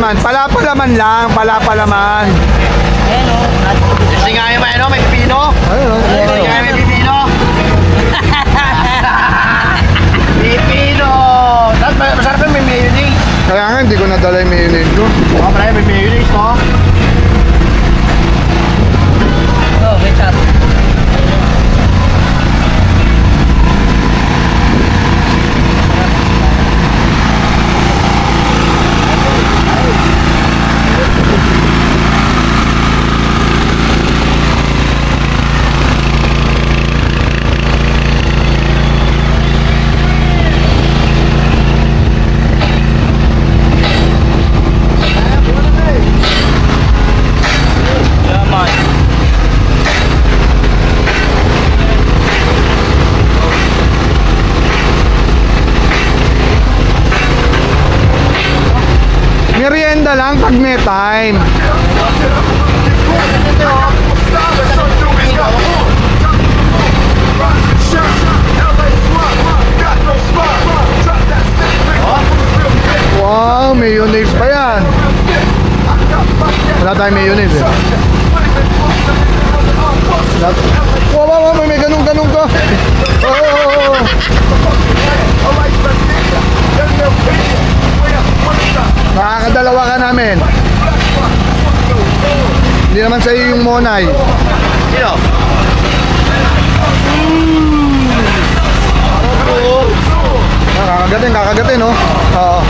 Palapalaman. Palapalaman lang. Palapalaman. Ayan o. Kasi nga yung ano, may pipino. Ayun, Kasi nga may pipino. Pipino. Tapos masarap yung may mayonnaise. Kaya nga, hindi ko nadala yung mayonnaise ko. Baka pala may mayonnaise, no? Oh, ketchup. Merienda lang pag may time. Wow, mayonnaise pa yan. Wala tayong mayonnaise eh. Wow, may ganun-ganun ka. Oh. Nakakadalawa ka namin. Hindi naman sa iyo yung monay. Sino? Kakagatin, no? Oo.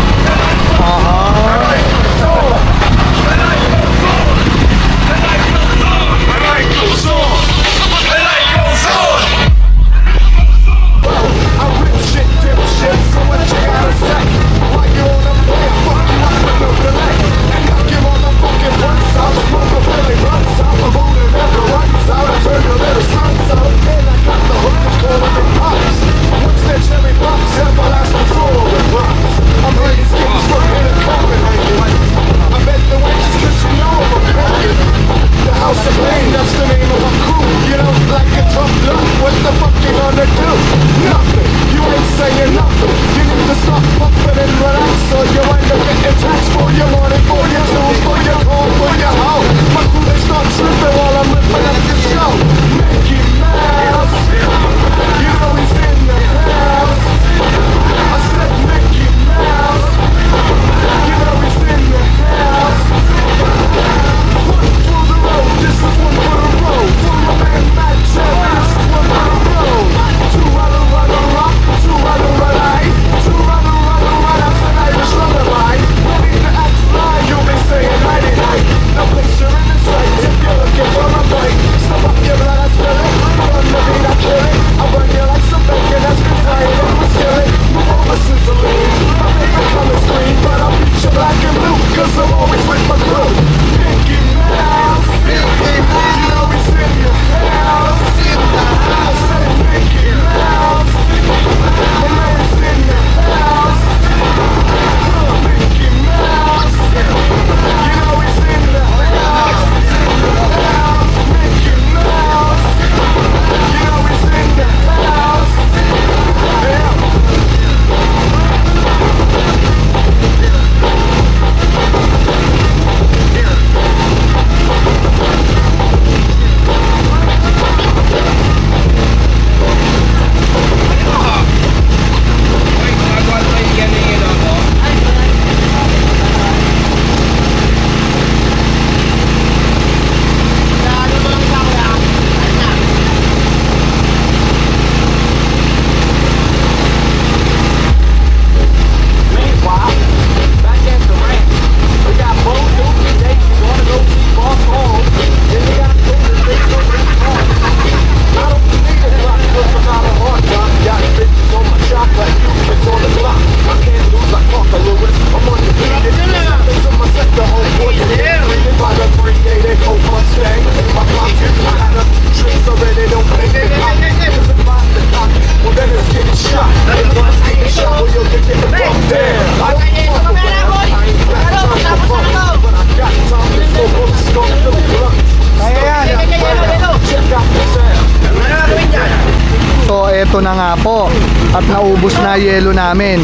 Eto na nga po at naubos na yelo namin.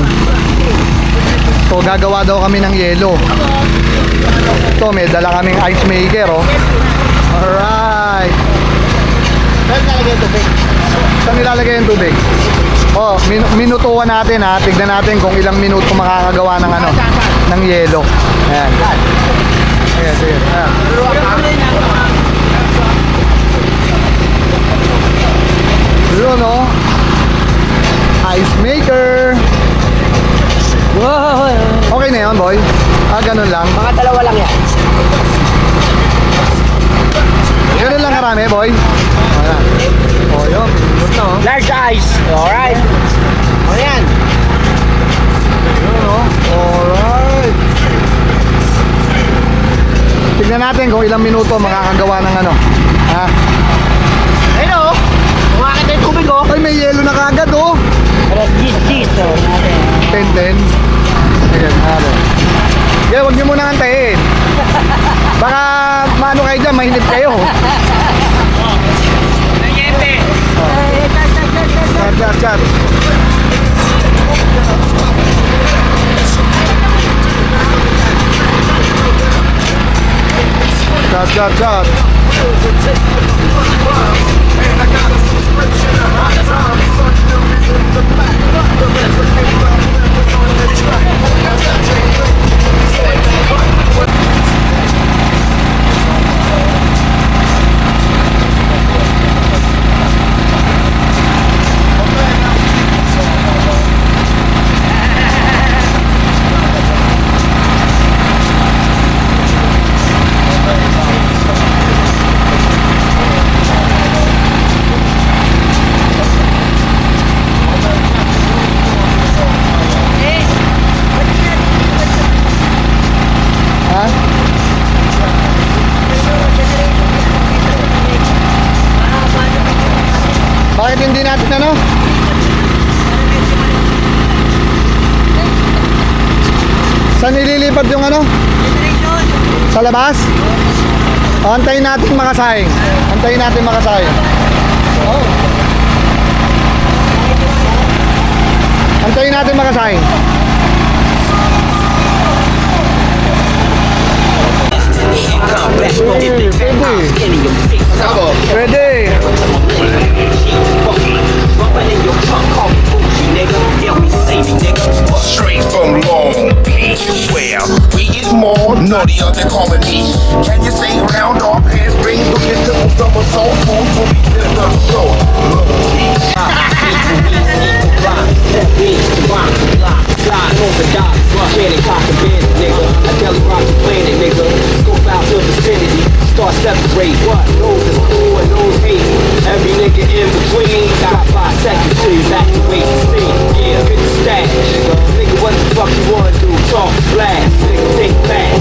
So So gagawa daw kami ng yelo. Ito, may dala kaming ice maker, oh. Alright. Saan nalagay yung tubig? Saan nilalagay yung tubig? Oh, minutuhan natin, ha. Tignan natin kung ilang minuto makakagawa ng ano, ng yelo. Ayan. Ayan, sige. Ayan. Yun, oh. Ice maker. Wow! Okay na yun, boy? Ah, ganun lang. Mga dalawa lang yan. Ganun lang karami, boy. Ayan. Oh, yun. Minimot na, oh. Large ice. Alright. Ano yan? Yun, oh. Alright. Tignan natin kung ilang minuto makakagawa ng ano. Ha? Ayun o. Kumakit na yung tubig o. Ay, may yelo na kagad, oh. Alas 10, oh. 10-10. Ayan, natin. Yeah, huwag niyo muna antayin. Baka maano kayo dyan, mahinip kayo. Chat. Chat. Ha? Bakit hindi natin ano? Saan nililipat yung ano? Sa labas? O, antayin natin makasahing. Antayin natin makasahing. Oh. Antayin natin makasahing. Pwede. Straight from Long Beach, where we is more naughtier than calling me. Can you stay around? Our pants bring look at the summer soul food will be in the show. Start separate what? Those is cool and those hate. Every nigga in between got 5 seconds till you back to wait and see. Yeah, hit the stash. Nigga, what the fuck you wanna do? Talk blast. Nigga, take back.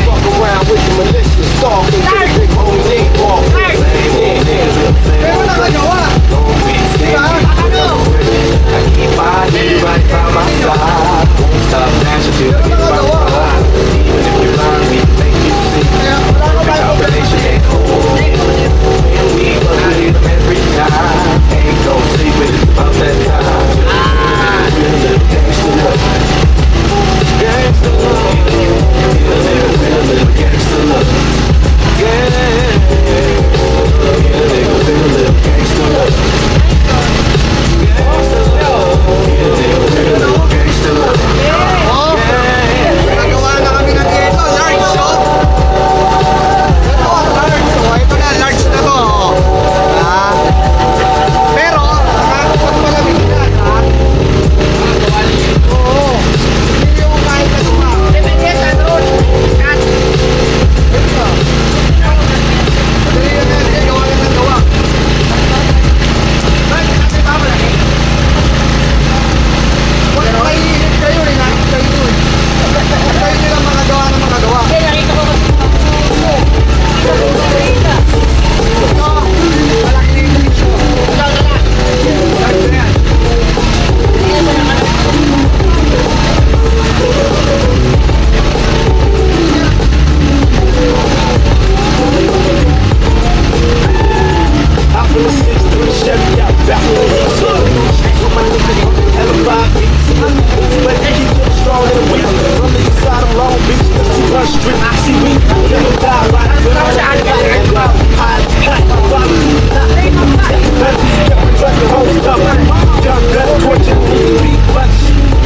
Fuck around with the malicious talk and get a big home name walk. See, we never die right. But I'm not and high tight. Young gun, torture, beat clutch.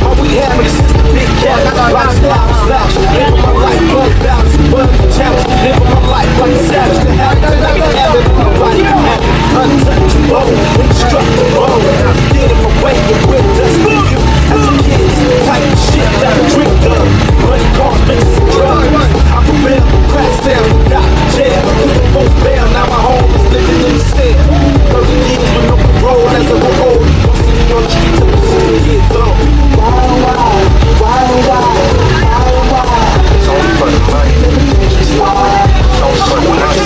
All we have is big cat, lifestyle, slouch. Living my life, bug bounce, bug challenge. Living my life like a savage. The habit that I can have it, nobody can have it. Untouchable, indestructible. Get him away with us. You as a kid, type of shit that I drink of. Money, cars, bitches, and drugs. I'm a real crack sales, got jail. Couldn't post bail, now my home is living in the cell. 30 years with no parole as a parole. Don't see me on the street till I'm 60 years old. It's only for the money. It's only for the money.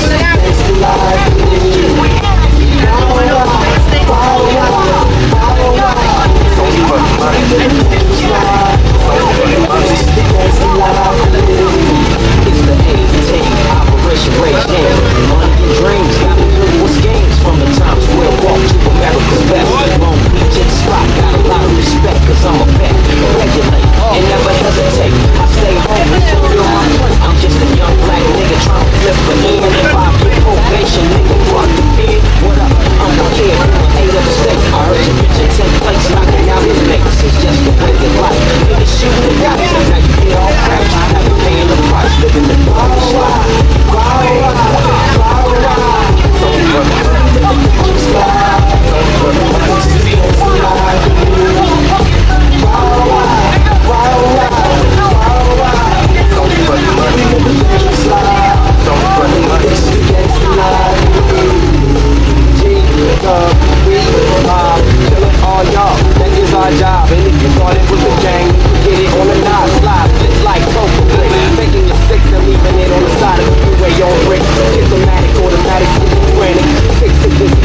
It's the A-Team, Operation Regime. Money and dreams, got me doing what's games from the Times Square walk to America's best. Long Beach and spot, got a lot of respect, cause I'm a vet. Regulate and never hesitate. I stay home and feel my point. I'm just a young black nigga trying to flip for in. 5-year probation, nigga, fuck the kid. What up? I'm a kid, 8 of the state. I heard you bitch in 10 places, knocking out his mates. It's just the way of life. Niggas shooting the guys, and now you get all crashed. I have to paying the price, living the dark slide. All y'all, that is our job. And if you thought it was a game, get it on the nine slide. Flip like poker play. Taking your six and leaving it on the side of the freeway on bricks. Diplomatic, automatic, schizophrenic. 6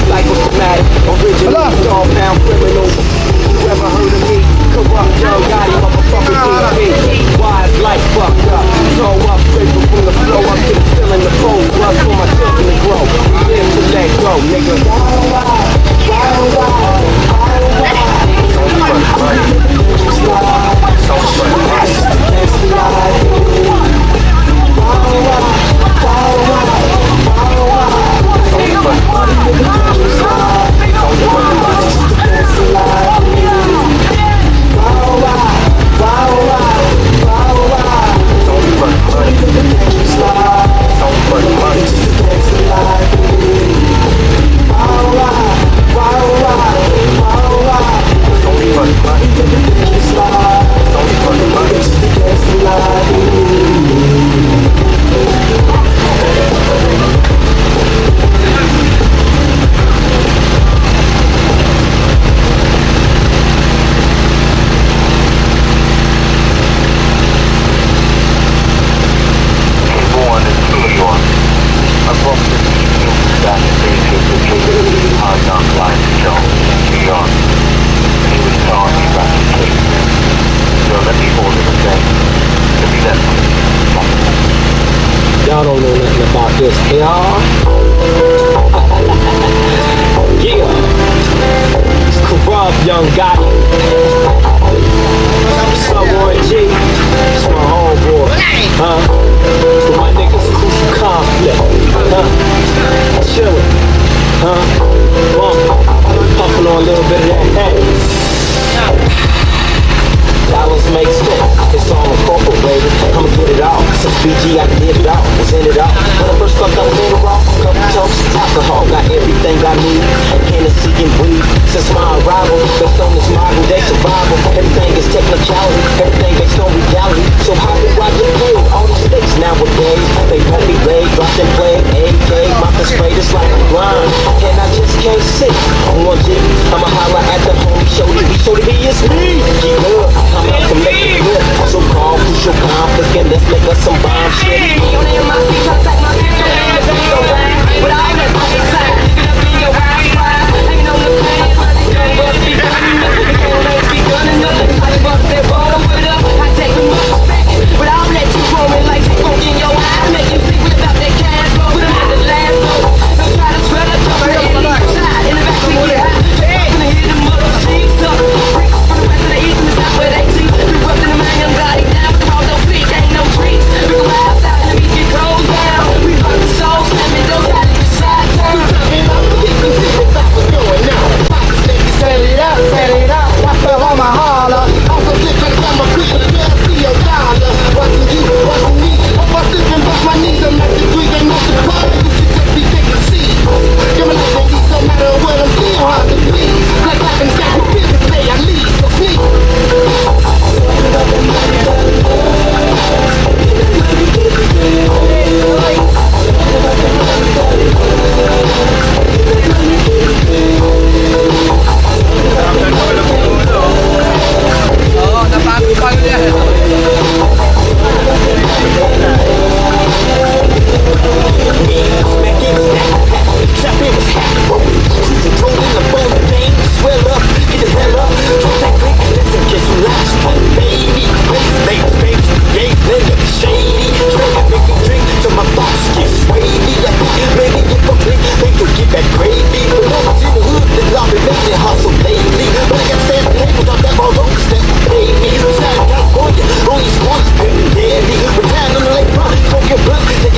psychosomatic. Original dog pound criminal. You ever heard of me? Corrupt young guy, motherfucker DP. Wise life fucked up. So up, scraping from the flow up to the ceiling. The phone runs for my children to grow. Live to let go, nigga. Y'all don't know nothing about this, y'all. Yeah. It's Corrupt Young Gotti. What's up, Warren G? It's my homeboy. For my niggas, Crucial Conflict. Chillin'. Puffin' on a little bit of that hay. Dollars make sense, it's all incorporated. I'ma get it out, since BG I can get it out, was in it out. When I first fucked up, in the raw, couple toast, alcohol, got everything I need. Hennessy and weed, since my arrival, based on this modern day survival. Everything is technicality, everything based on reality. So how do I get paid? All these states nowadays, they want me laid, dropped and played, AK, my persuaders like I'm blind. And I just can't sit on one G. I'ma holler at the homie, show to be it's me. G-Love. I'm out to make it good. So call Crucial Conflict and let's make us some bomb shit. But I ain't at my side. You're gonna be around. Hanging on the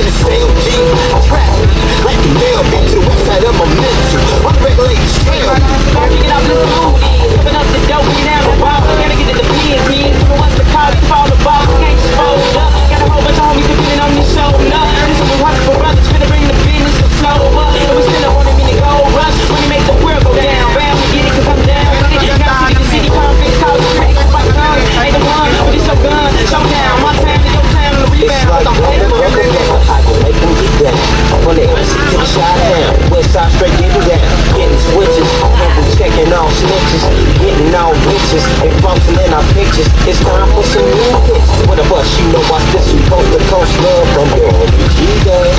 the same G. Trap like the mail, bitch. The west side of my mental. Unregulated scale. Picking up the food, open up the dope, we now about. Gotta get to the P&P. So once the car is fall about, can't just fold up. Got a whole bunch of homies depending on me shoulder. This is the one for brothers, finna bring the business to sober. And we still want him in the gold rush. When he make the world go down, bam, we get it 'cause I'm down. Now see the city convicts, college critics, fight guns. Ain't the one, but it's your gun. Showdown, my time to your time on the rebound. Don't play the I can make them get down. Pull it, get a shot down. West side straight, get it down. Getting switches, double checking all snitches. Getting all bitches, and bumping in our pictures. It's time for some new hits. With a bus, you know what's this? We post the coast love from the G-Day.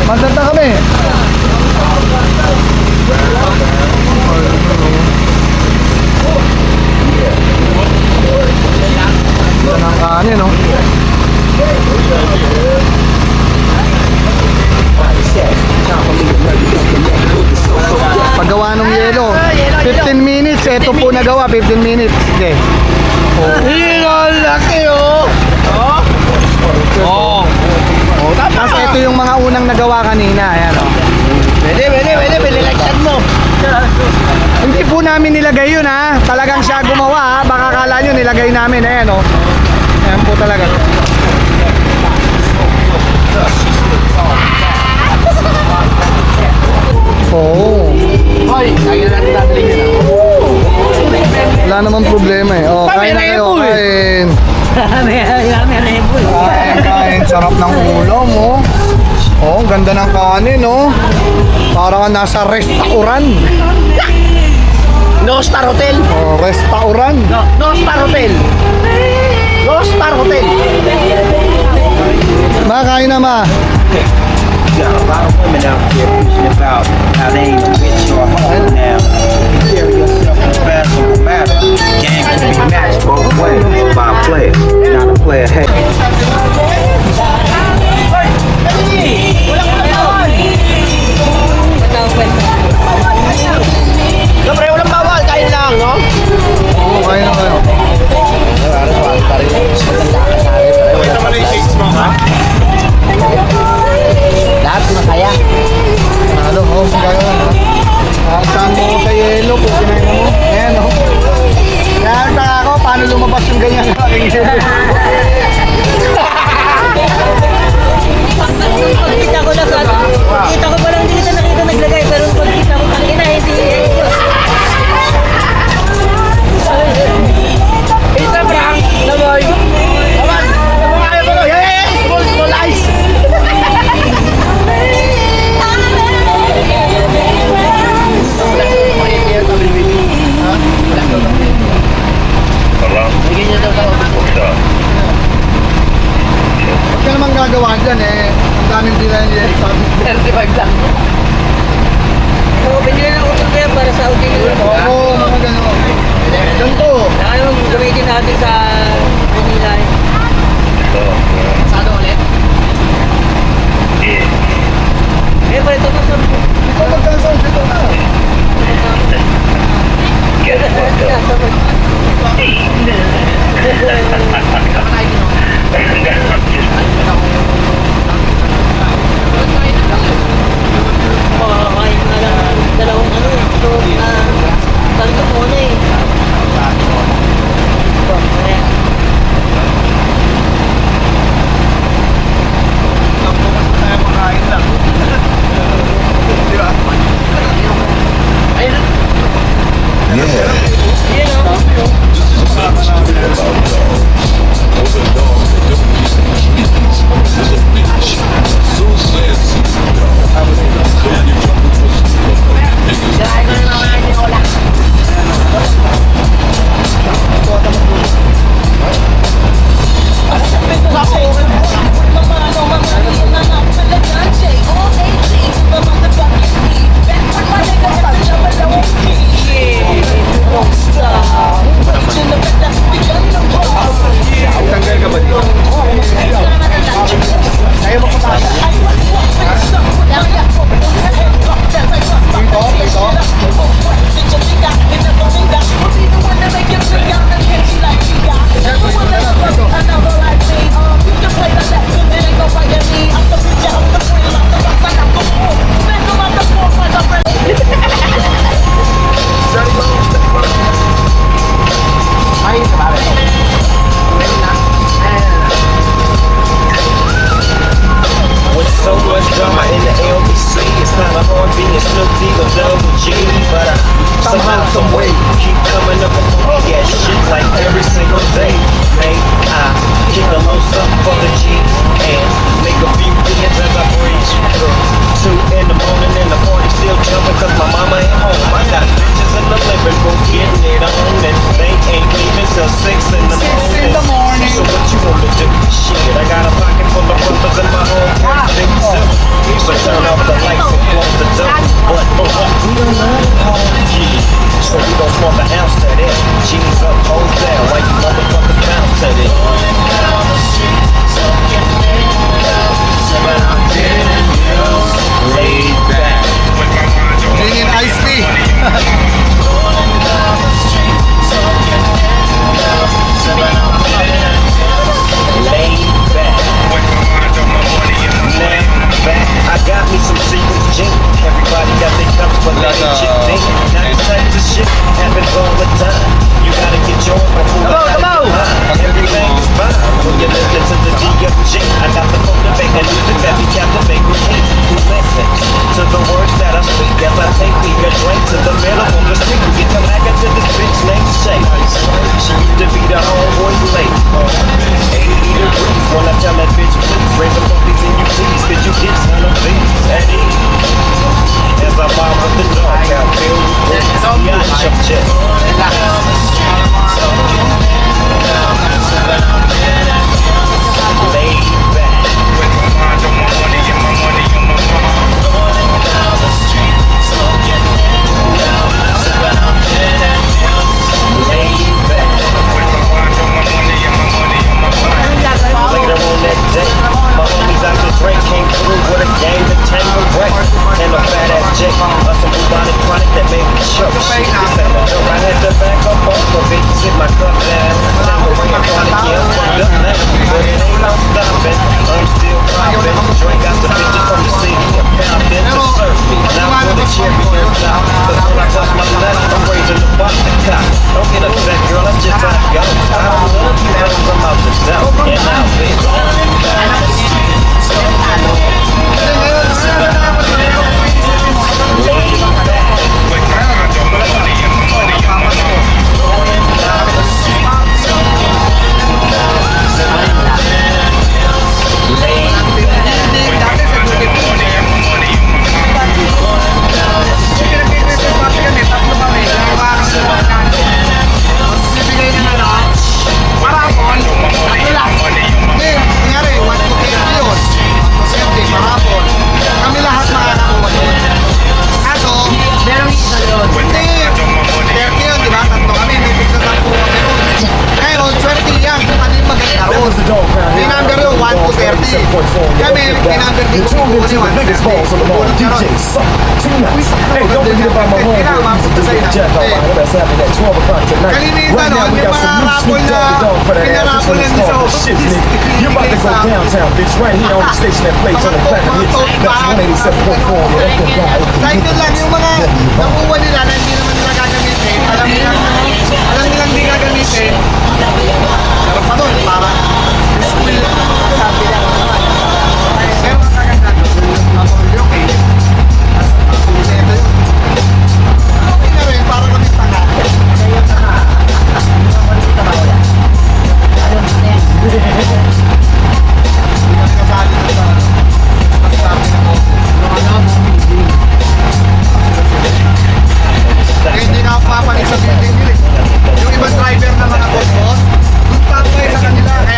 Maganda kami. Ganda ng kanin, no? Paggawa ng yelo, 15 minutes. Ito po nagawa, 15 minutes. Okay. Laki oh. Oh. Oh, Tapos ito yung mga unang nagawa kanina. Ayan, oh. Pwede, bililagyan mo. Hindi po namin nilagay yun, ha. Talagang siya gumawa, ha. Baka kala nyo nilagay namin. Ayan, oh. Ayan po talaga. Oo. Hoy, lagi na natin tataling yun. Wala namang problema, eh. Oh, kain na kayo, kain. Kain. Sarap ng ulam, oh. Oh, ang ganda ng kanin, oh. Parang nasa restaurant. No Star Hotel. Oh, restaurant. No Star Hotel. No Star Hotel. Makain na, ma. You got a lot of women out there preaching about how they ain't rich or humble now. You carry yourself in a fashionable manner. Game can be matched both ways by a player, not a player. Hey. Siyempre, walang bawal. Kain lang, no? Oo, kain na kayo. Lahat masaya. Halo, oh, gano'n, ha. Saan mo ko sa yelo po, kinain mo. Ayan, oh. Kaya ako, paano lumabas yung ganyan? Pagkita ko lang pagkita ko pa lang hindi kita nakita naglagay, pero pagkita ko kanina hindi. Isa, Frank. Lamoy. Laman. Lamoy mo. Yes! Small ice. Huwag ka naman gagawa dyan, eh. Ang daming bilang yan, sabi. 35 lang. So, binili lang ako kaya para sa outing yun. Oo, mga gano'n. Ganito. Ano gamitin natin sa Manila eh. Sado ulit. Eh, pala ito sa Ito magkasal dito na. Makakain na lang dalawang ano eh. So, talaga muna eh. Yeah. something for the G's and make a few billions as I breeze through. 2 in the morning and the party still jumping cause my mama ain't home. I got bitches in the living room getting it on and they ain't leaving till 6 in the morning. So what you want me to do? Shit, I got a pocket full of brothers in my home thing too. So turn off the lights and close the door. But we don't know yeah. So we gon' smoke an ounce to this. G's up, hoes down, like you motherfuckers bounce to this. Laid back. Tingin iced tea. Laid back. I got me some secrets, G. Everybody got their cups, but not a chick thing. Now this type of shit happens all the time. You gotta get yours before everything is fine. When you listen to the DFG, I got the motivate and music that be captivate with me. Who listen to the words that I speak as I take me a drink to the middle of the street. Get to back into this bitch named Shay. She used to be the homeboy's late. 80 degrees when I tell that bitch, please raise up all these NUTs. Could you get some of these at ease? As I bob with the dog out filled with bricks, beyond your chest. Laid back. Laid back. Later on that day, my homies out the drink came through with a game of tango break and a fat ass chick, some bubonic chronic that made me choke. Shit, this ain't a joke. I had to back up off of it, sit my cup down. Tango ring chronic, yeah, fucked up now, but it ain't no stopping. I'm still popping. Drink out the bitches from the city and pound in to serve me. Now for the champion top, but when I touch my left, I'm raising the bar to cop. Don't get upset, girl, I'm just trying to go. I don't love you, hoes, I'm out the dump. And now, bitch. Hindi, nangyari, 1 to 30 yun. Siyempre, marapon. Kami lahat makakakuha yun. Kaso, Merong isa doon. hindi. 30 yun, di ba? Tatlo kami, may tigsa 10 kami ron. Ngayon, swerte yan kung ano yung maganda ron. Tinumber yung 1 to 30. Kami, tinumber din kung kung ano yung 1 to 30. Hey, don't forget about my homeboy. He's a DJ Jack, alright, that's happening at 12 o'clock tonight. Kalimitan Right now, nun, we yung got mga some new rapol Snoop na Doggy Dogg for that ass. This pinarapol one is yan called sa Shit, nigga. You're about to go downtown, bitch, right here on the station that plays on the platinum hits. That's 187.4 on the FM dial. Kahit yun lang, yung mga nakuha nila na hindi naman nila gagamitin, alam nilang hindi gagamitin, meron pa doon, para display lang naman sabi lang naman. Pero ang kaganda doon, napamilyo, okay. Tapos, ito yun. Okay na rin, para kami tanga. Kaya tanga. Hindi kami kasali doon sa pagsabi na mo. Kaya hindi na ako papalit sa building nila. Yung ibang driver na mga boss, doon pa ako sa kanila. Kaya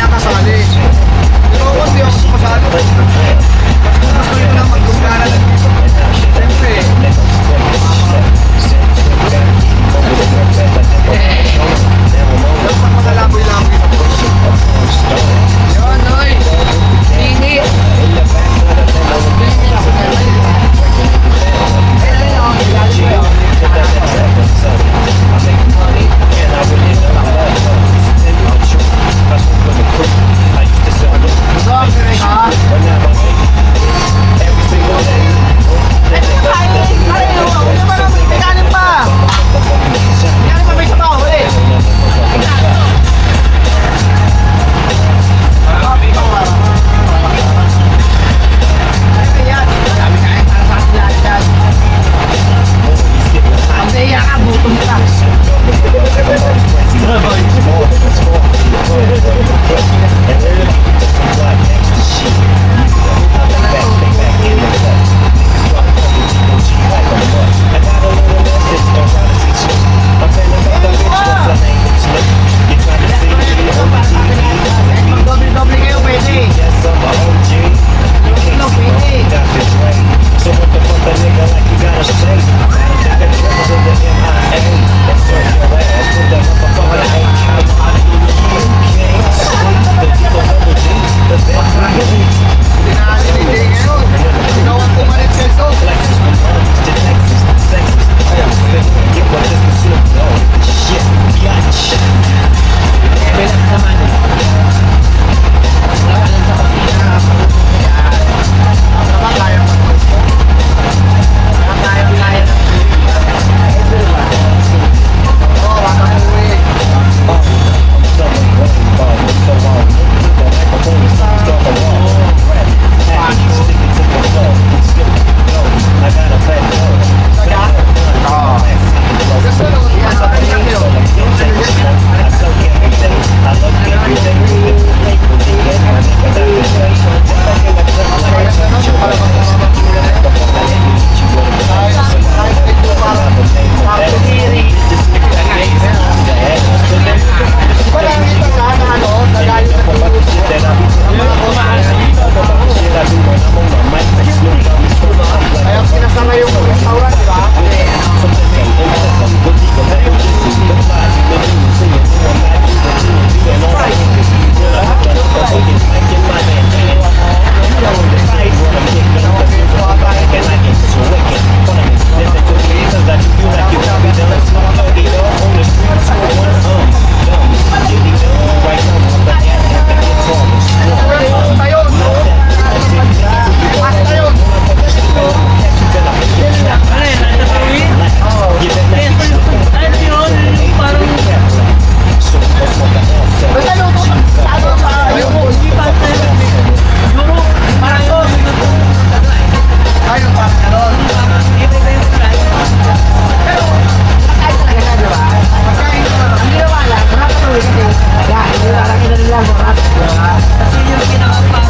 Kasi yung pinaka-pop,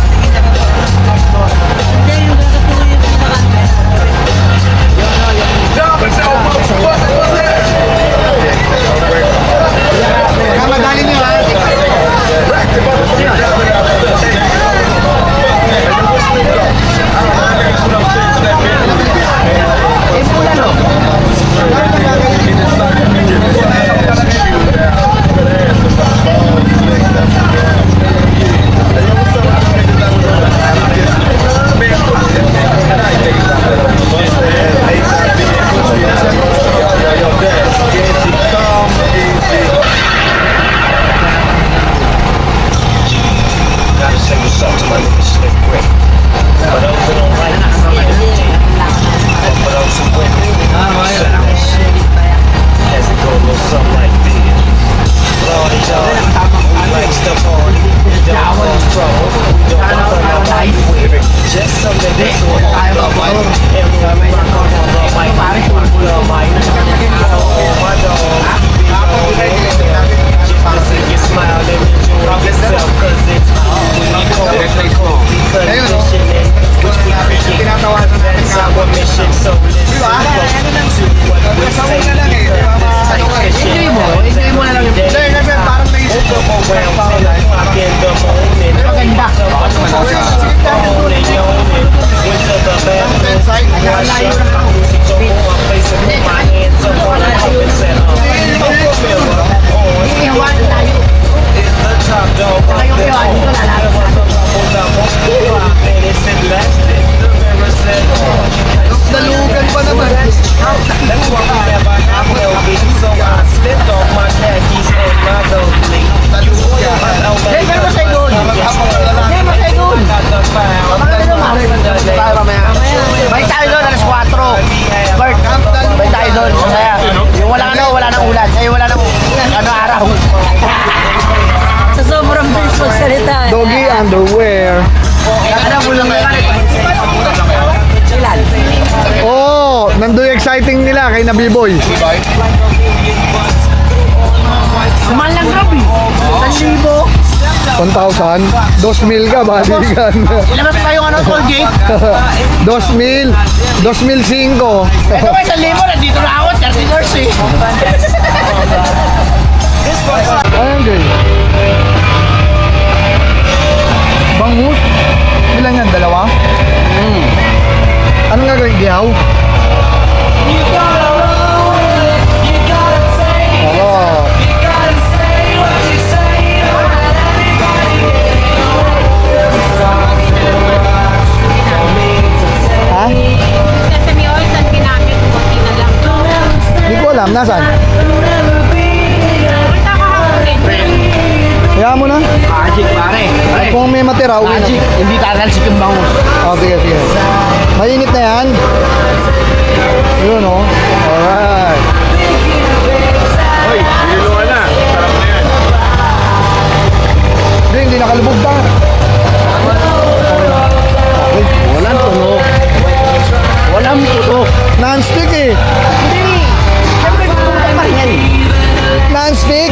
hindi yung kakatuloy yung pinaka-pop. Kamadali niyo ha. Gotta say what's up to my nigga Slick Rick. For those who don't like this, but for those who win, as it go a little something like this. For all these y'all who likes the party, don't cause trouble, we don't want to know how you with it. Just something that's on the mic, and we rock on the mic, the mic. Oh, my dog, just see you smile and enjoy yourself, cause it's because mission is which we create. That's our mission, so listen to what we say. Enjoy mo na lang yung Hindi, kasi parang naisip ko. Dalugan pa naman. That's why I never have no beat, so I slipped off my khakis and my gold fleece. Hey, pero masay doon. Hey, masay doon. Tayo mamaya. May tayo doon, alas 4. Bert, may tayo doon. Masaya. Yung wala nang ulan. Ay, wala nang araw. Sa sobrang bilis magsalita. Doggy underwear. Ilan? Oh, nandun yung exciting nila kay Nabiboy. Mahal lang gabi. 1,000. 1,000? 2,000 ka, balikan. Ilabas pa yung toll gate. 2,000. 2,005. Ito ba 1,000? Nandito na ako. 30 years eh. Ayun, gay. Bangus? Ilan yan? Dalawa? Anong gagawin? Gihaw? Oo. Ha? Sesame oil, saan ginamit? Kunti na lang. Hindi ko alam. Nasaan? Punta ko hapon rin. Kaya mo na. Magic pare. Kung may matira, uwi na. Magic. Hindi tatalsik yung bangus. Oh, sige, sige. Mainit na yan. Yun, oh. Alright. Hoy, niluluwa na. Sarap na yan. Hindi nakalubog na. Walang tunog. Walang tunog. Non-stick eh. Hindi. Siyempre, tunog pa rin yan. Non-stick.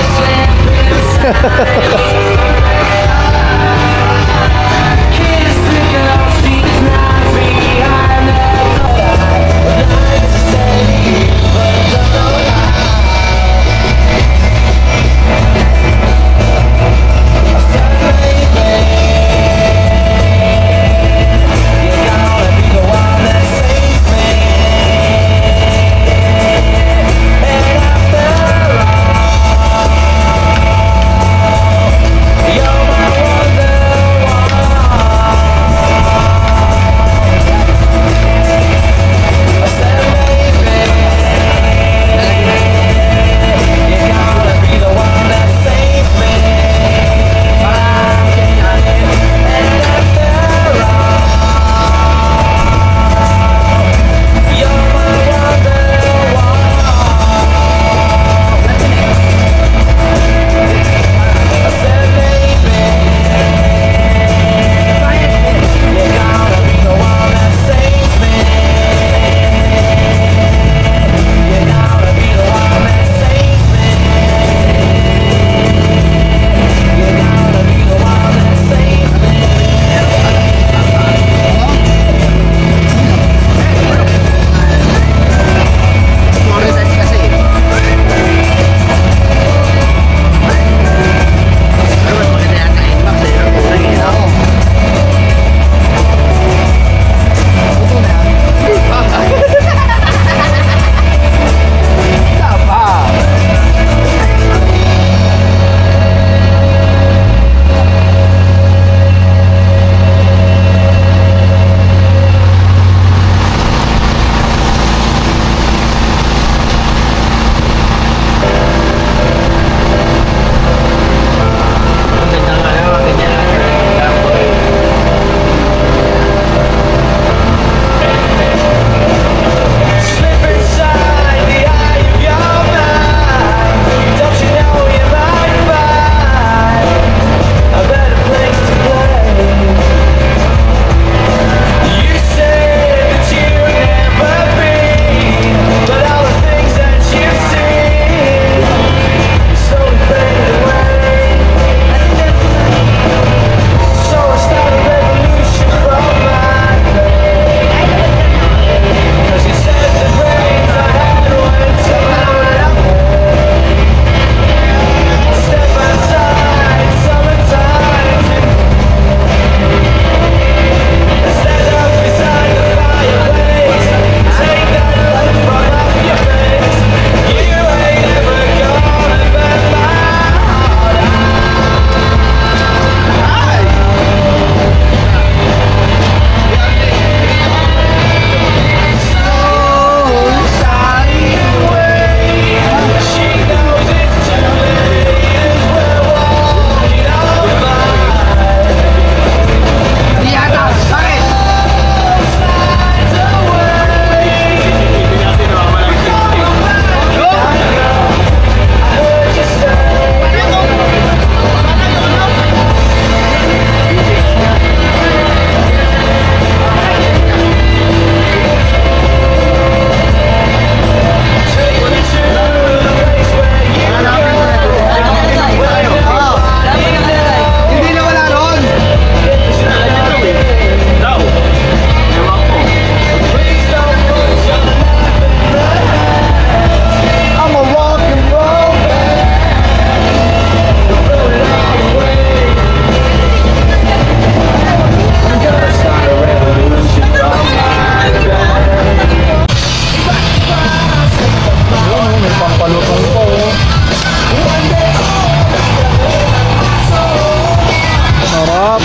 Sarap.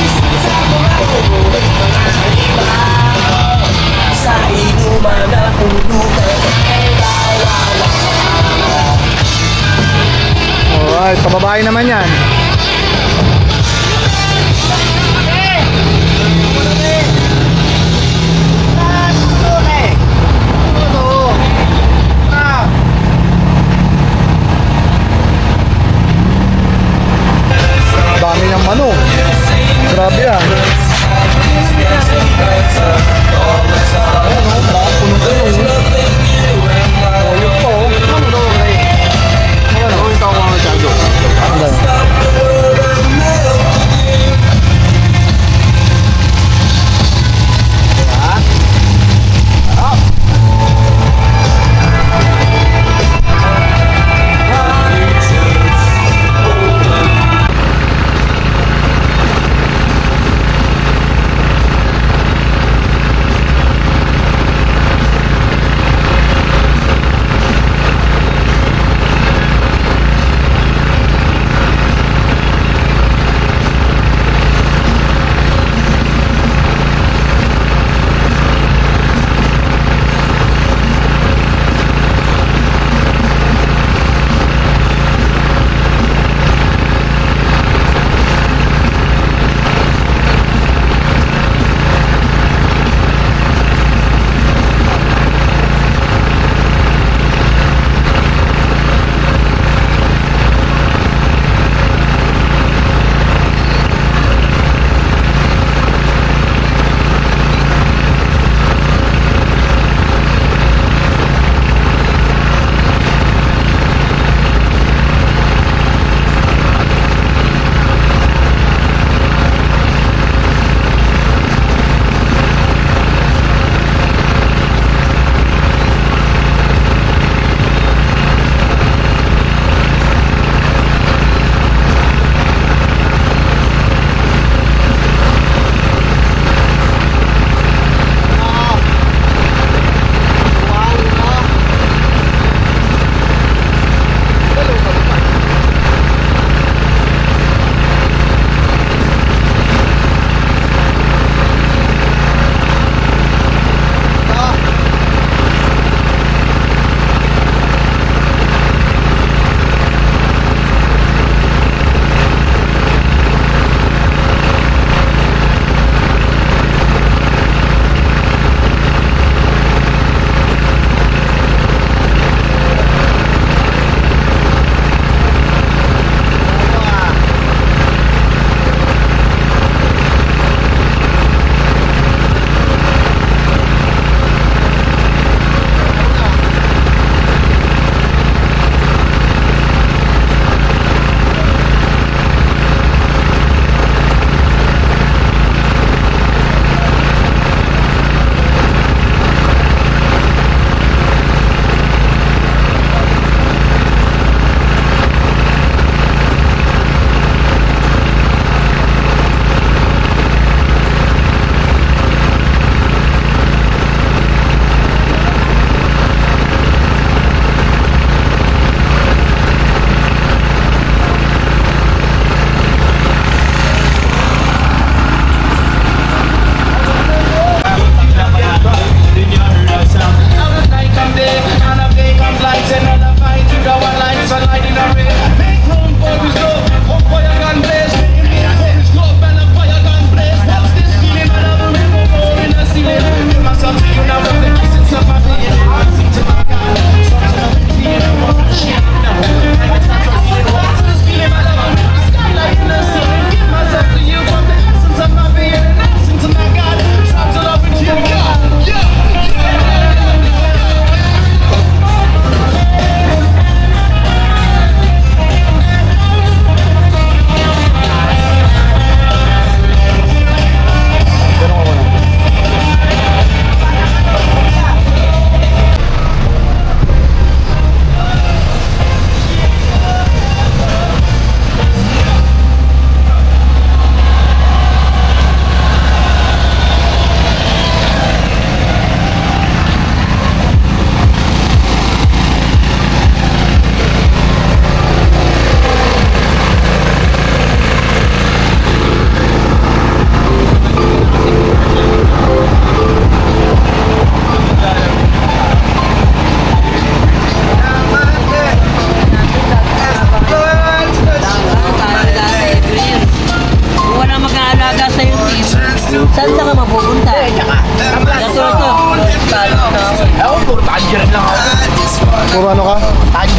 Alright, sa babae naman yan. Dami ng manok. Grabe ah.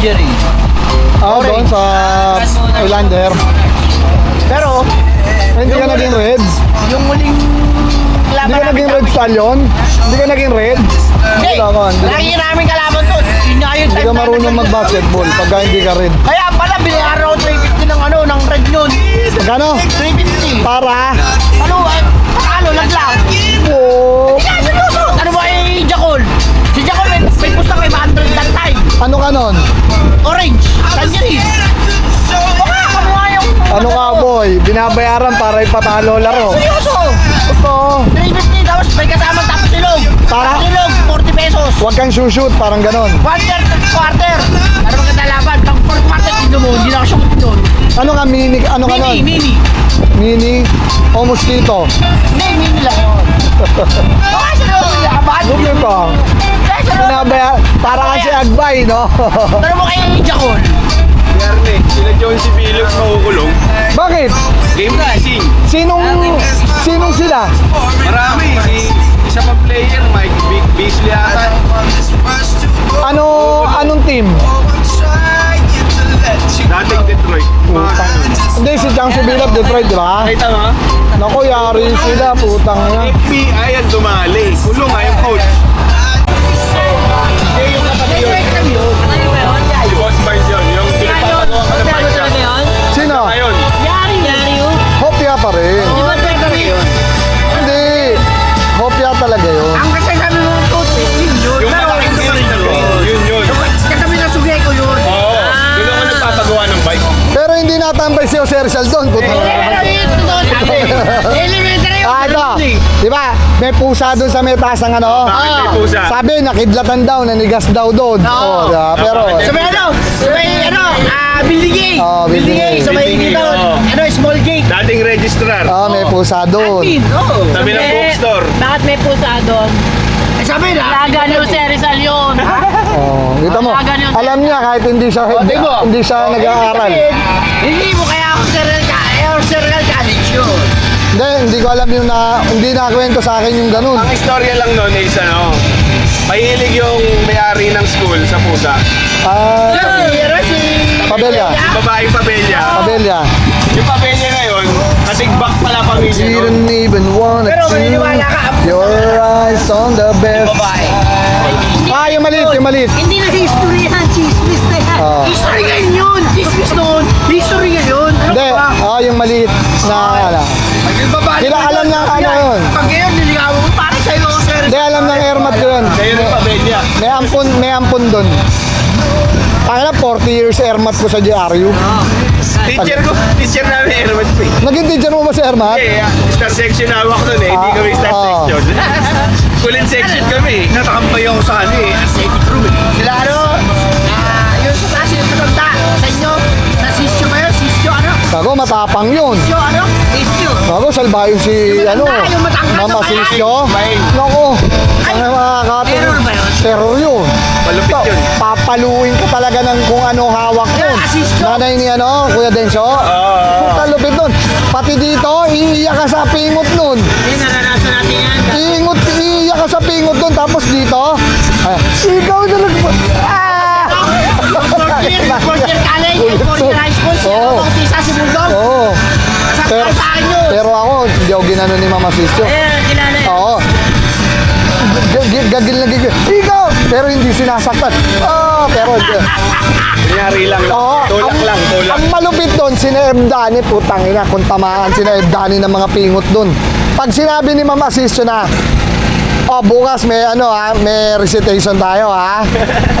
Tangerine. Doon sa Islander. Pero, Hindi ka naging red? yung muling Hindi laban ka naging red stallion? Hindi ka naging red? Hindi, Wala ka. lagi namin kalaban doon. Yun nga yung Hindi time ka na marunong nag- mag-basketball pagka hindi ka red. Kaya pala, binayaran ako 350 ng ano, ng red nun. Magkano? 350. Para? Ano, ano, laglag. Oh, Seryoso. Ano ba yung Jacol? Si Jacol may pusta kay 100 that time. ano ka nun? Orange, tangerine. Baka kamukha yung... Ano ka boy? Binabayaran para ipatalo laro. Seryoso. Ito. 350, tapos may kasama tapos silog. Para? Silog, 40 pesos. Huwag kang shoot, parang ganon. Quarter. Ano maganda laban? Pag fourth quarter, tindo mo, hindi na ako shoot doon. Ano ka mini? Ano ka nun? Mini. Mini o mosquito? Hindi, mini lang yun. Baka seryoso, laban. Ano ka? Binabayaran. Para kasi agbay, no? Pero mo kayo yung Jacol. Yarne, sila John C. Bilog makukulong. Bakit? Game racing. Sinong sila? Marami. Isa pa player, Mike Beasley ata. Anong team? Dating Detroit. Mga ganun. Hindi, si Chang Sibilap, Detroit, di ba? Nakita mo? Naku, yari sila, putang na. FBI ang dumali. Kulong nga yung coach. Hindi yung kapatid yun. Si Boss Barnes yun. Yung pinagpapagawa ka ng Barnes yun. Sino? Ayun. Hopia pa rin. Hindi. Hopia talaga yun. Ang kasi kami mo yun. Yung malaking yun. Yun. Kasi kami nasugay ko yun. Oo. Yun ako nagpapagawa ng bike. Pero hindi natambay si Jose Rizal doon. Putang na. Elementary yun. Ito. Di ba? May pusa doon sa may taas ng ano. Bakit may pusa? Sabi, nakidlatan daw, nanigas daw doon. Oo. Diba? Pero, Sa may ano? Sa may ano? Building A. Oo, Building A. Sa may Building A, dito. oo. Ano, small gate. Dating registrar. may pusa doon. Sabi ng bookstore. Bakit may pusa doon? Sabi na. Laga ni Jose Rizal yun. Oh, kita mo. Alam niya kahit hindi siya nag-aaral. Hindi mo kaya ako serial college yun. Hindi ko alam yung hindi nakwento sa akin yung ganun. Ang istorya lang nun is ano, mahilig yung may-ari ng school sa pusa. Si Pabelya. Yung babaeng pabelya. Pabelya. Yung pabelya ngayon, katigbak pala pamilya nun. Didn't even wanna Pero see maniniwala ka. your eyes on the bed. Babae. Yung maliit. Hindi na history yan, chismis na yan. History ngayon yun. Chismis noon. History ngayon. Ano Hindi, ba? yung maliit na ano. Pag yung babae. Kila alam ng ano yun. Pag ngayon, niligawan mo para sa'yo. Hindi, alam ng airmat ko yun. Ngayon yung pabelya. May ampun doon. Kaya 40 years airmat ko sa GRU. Teacher namin airmat pa eh. Naging teacher mo ba si airmat? Star section hawak nun eh, hindi kami star section. Kulit section kami. Natakambay ako sa ano eh, aesthetic room eh. Sila ano? Yung sa taas yung matanda. Sa inyo. Na sisyo ba yun? Sisyo ano? Bago, matapang yun. Sisyo ano? Sisyo. Bago, salbahin si Yung ano. matanda, yung matangkad na Mama bayan. Sisyo. Naku. Ano makakatulog? Terror ba yun? Terror yun. Malupit yun. Papaluin ka talaga ng kung ano hawak nun. Sisyo. Nanay ni ano, Kuya Densyo. Puta lupit nun. Pati dito, iiyak ka sa pingot nun. Hindi, naranasan natin yan. Iiyak ka sa pingot nun. Tapos dito, ikaw na Fourth year college, fourth year high school, siya Oo. ang tisa si Bulldog. Oo. Pero, Sa akin yun. pero ako, hindi ako ginano ni Mama Sisyo. Kilala yun. Oo. Gagil na gigil. Ikaw! Pero hindi sinasaktan. Pero... Kunyari lang. Oo. Tulak lang, tulak. Ang malupit doon, sina Dani, putang ina, kung tamaan sina Dani ng mga pingot doon. Pag sinabi ni Mama Sisyo na, bukas may may recitation tayo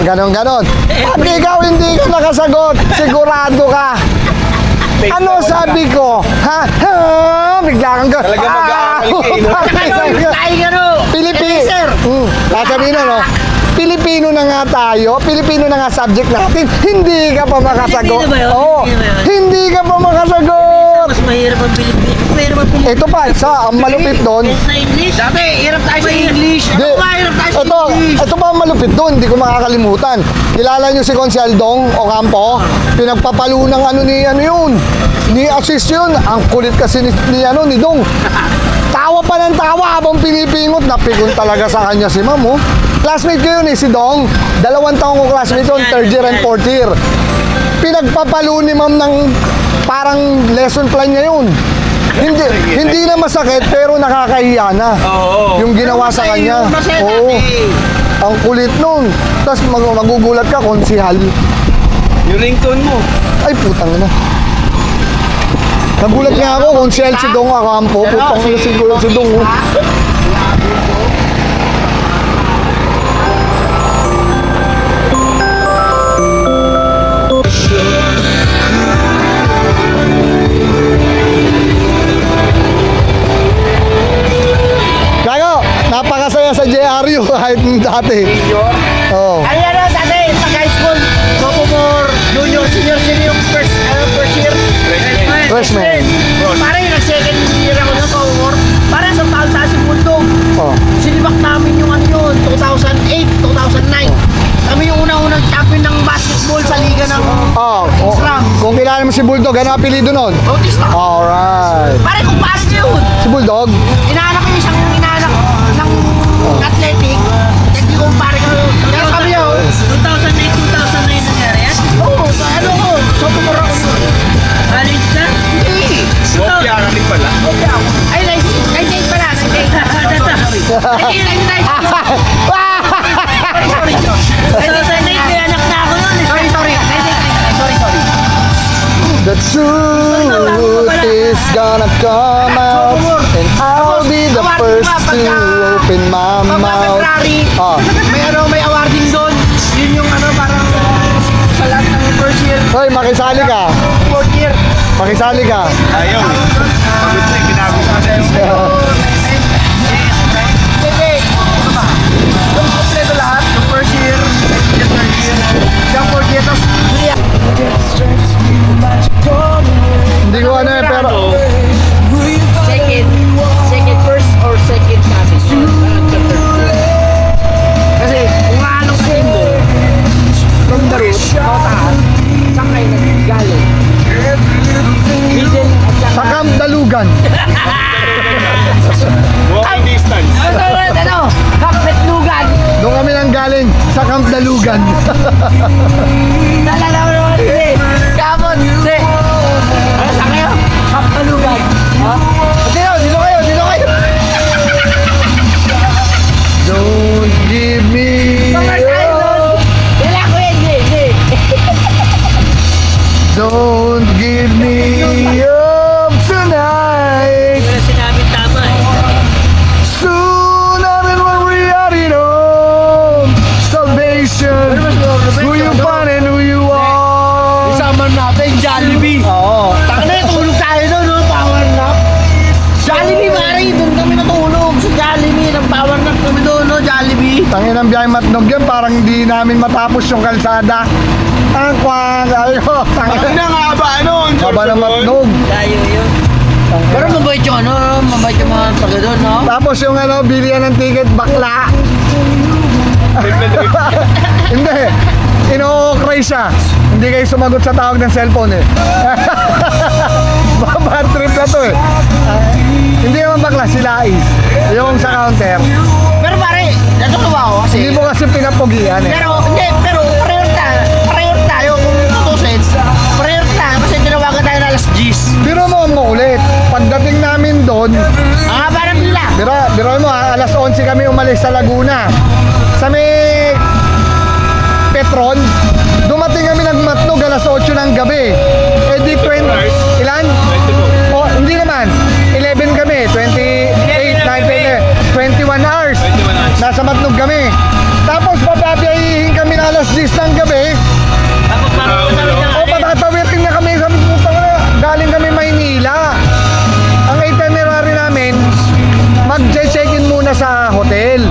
ganon. Pag ikaw hindi ka nakasagot, sigurado ka. Ano sabi ko? Bigla kang Talaga mag-aaral kayo, no? Sasabihin no? Pilipino na nga tayo, Pilipino na nga subject natin, hindi ka pa makasagot. Pilipino ba yun? Oo, Pilipino ba yun? hindi ka pa makasagot. Mas mahirap ang Pilipino. Mahirap ang Pilipino. Ito pa, ang malupit doon. Sa English? Sabi, hirap tayo sa English. Di, Ano ba, hirap tayo sa English? ito pa ang malupit doon, hindi ko makakalimutan. Kilala niyo si Consi Aldong Ocampo? Pinagpapalo ng ano yun. Ni assist yun. Ang kulit kasi ni Dong. Tawa pa ng tawa habang pinipingot. Napikon talaga sa kanya si Ma'am, oh. Classmate ko yun eh, si Dong. 2 taong ko classmate yun, 3rd year and 4th year. Pinagpapalo ni ma'am ng parang lesson plan niya yun. Hindi na masakit pero nakakahiya na. Yung ginawa sa kanya. Oo. Ang kulit nun. Tapos magugulat ka, konsihal. Yung ringtone mo. Ay, putang na. Nagulat nga ako, konsihal si Dong Akampo. Putang na si Dong. Oh. Gago, napakasaya sa JRU kahit dati. Oo. Ano yan, dati, pag high school, sophomore, junior, senior yung first year. Freshman. Parang yung nag-second year ako ng sophomore, parang sa taon sa si Bulldog. Oh. Sinibak namin yung ano yun, 2008, 2009. Kami yung unang-unang champion ng basketball sa liga ng Oh, Islam. kung kilala mo si Bulldog, ano apelido nun? Bautista. Alright. Parang kung paano yun. Si Bulldog? Inaanak ko yung isang inaanak ng athletic. Hindi ko pare ko. Kaya sabi niya, 2008, 2009 nangyari yan? Oo, sa ano ko. Sophomore ako yun. College na? Hindi. Kopya ka rin pala. Ay, 98 pala. 98 may anak na ako nun. Sorry. The truth is gonna come out, and I'll be the first to open my Pagka mouth. February, Ah. may awarding doon. Yun yung ano, parang sa lahat ng first year, Hoy, makisali ka. 4th year. Makisali ka. Ayaw. Pagod na, ginagawa ko na yun. Hindi. Ano ba? Yung kompleto lahat, yung first year, yung third year, yung 4th year, tapos Hindi ko ano eh, pero... second first or second cousin. Kasi kung anong game mo, from the root, taas, saan kayo nag-galing? Middle at saka... Sa Camp Dalugan. Walking distance. Ano? Kapit lugan. Doon kami nang galing. Sa Camp Dalugan. Nalala mo naman hindi. Kamon, hindi. Ano sa kayo? Kapalugan. Ha? Dito kayo. Don't give me... Summer tayo doon. Wala ko yun, hindi. Don't give me up tonight. Wala sinabing tama eh. Soon I mean when we are in home. Salvation. Who you find and who you are. Isama natin, Jollibee. Oo. Taka na, tulog tayo doon, no? Power nap. Jollibee, pare, doon kami natulog. Sa Jollibee, nang power nap kami doon, no? Jollibee. Tangin ang biyahe matnog yan. Parang hindi namin matapos yung kalsada. Ang kwang. Ayo. Bakit na nga ba? Ano? Haba na matnog. Tayo yun. Pero mabait yung ano, mabait yung mga taga doon, no? Tapos yung ano, bilihan ng ticket, bakla. Hindi. Ino-cray siya. Hindi kayo sumagot sa tawag ng cellphone eh. Bad trip na to eh. Hindi naman bakla, sila is. Yung sa counter. Pero pare, natutuwa ako kasi. Hindi mo kasi pinapogian eh. Pero pareho tayo kung tutusin. Pareho tayo kasi tinawagan tayo na alas 10. Biro mo ulit. Pagdating namin doon, Parang nila. biro mo alas 11 kami umalis sa Laguna. Sa may Petron, dumating kami nagmatnog alas 8 ng gabi. Eh di 20, ilan? O, hindi naman. 11 kami, 28, 9, 21 hours. Nasa matnog kami. Tapos papabiyahin kami na alas 10 ng gabi. O patatawitin na kami sa putang na. Galing kami Maynila. Ang itinerary namin, mag-check-in muna sa hotel.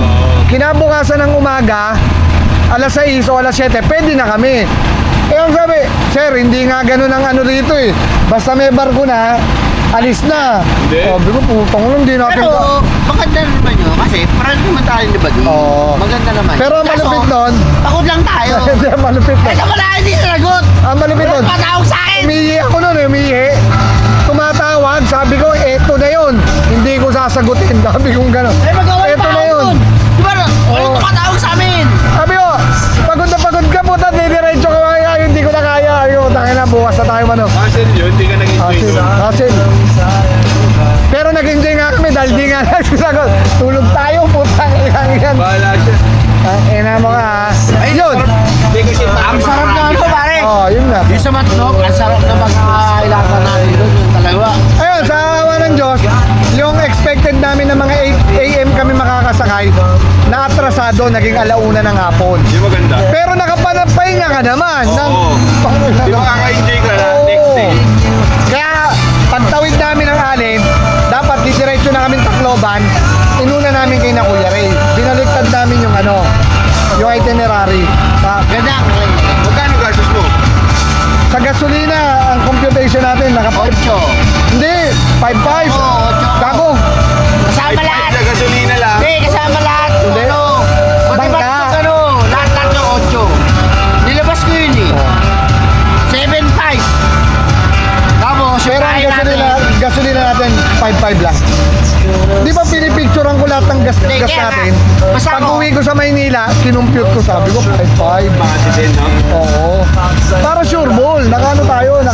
Kinabukasan ng umaga, alas 6 o alas 7, pwede na kami. Eh ang sabi, sir, hindi nga ganun ang ano dito eh. Basta may barko na, alis na. Hindi. Sabi ko, putang lang, hindi natin Pero maganda naman yun kasi parang naman tayo di ba doon? Oo. Maganda naman. Pero ang Kaso, malupit nun, Pagod lang tayo. hindi, ang malupit nun. Ito wala hindi sinagot. Ang malupit nun, Patawag sa akin. umihi ako nun eh, umihi. Tumatawag, sabi ko, eto na yun. Hindi ko sasagutin. Sabi kong gano'n. Ay magawa Eto pa na ako yun. doon. Di ba? Oo. makatawag sa amin? Sabi ko, pagod na pagod ka puta, didiretso ka kaya, hindi ko na kaya. Ayun, tangin na, bukas na tayo mano. Hassle yun, hindi ka nag-enjoy doon. Hassle. Pero nag-enjoy nga kami dahil di nga nagsasagot. Tulog tayo, putang ilang yan. Bahala siya. Ina mo ka. Ayun. Hindi kasi Ang sarap na ano pare. Oh, yun nga. Yung sa Matnog, ang sarap na mag-ailangan natin doon yung talaga. Ayun, sa awa ng Diyos, yung expected namin na mga 8 a.m. kami makakasakay, na atrasado, naging alauna ng hapon. Hindi maganda. Pero nakapanapahinga ka naman. Oo. Di makaka-enjoy ka na next day. Kaya pagtawid namin ng alin, dapat didiretso na kami Tacloban, inuna namin kay na Kuya Ray. Binaliktad namin yung yung itinerary. Ganda. Magkano gastos mo? Sa gasolina, ang computation natin, 8. hindi, 5.5. Oo, 8. Gago. Kasama lahat. Sa gasolina lang. Hindi, kasama lahat. Hindi. Ano? Bangka. Pati ano, lahat ng 8. Nilabas ko yun eh. 7.5. Tapos, yung Pero ang kain gasolina natin, 5.5 lang. Di ba pinipicturean ko lahat ng gas Hindi, kaya natin? nga. Basta Pag ako- uwi ko sa Maynila, kinumpute ko, sabi ko 5.5. Makati din, no? Oo. Para sure ball, nakaano tayo, ano,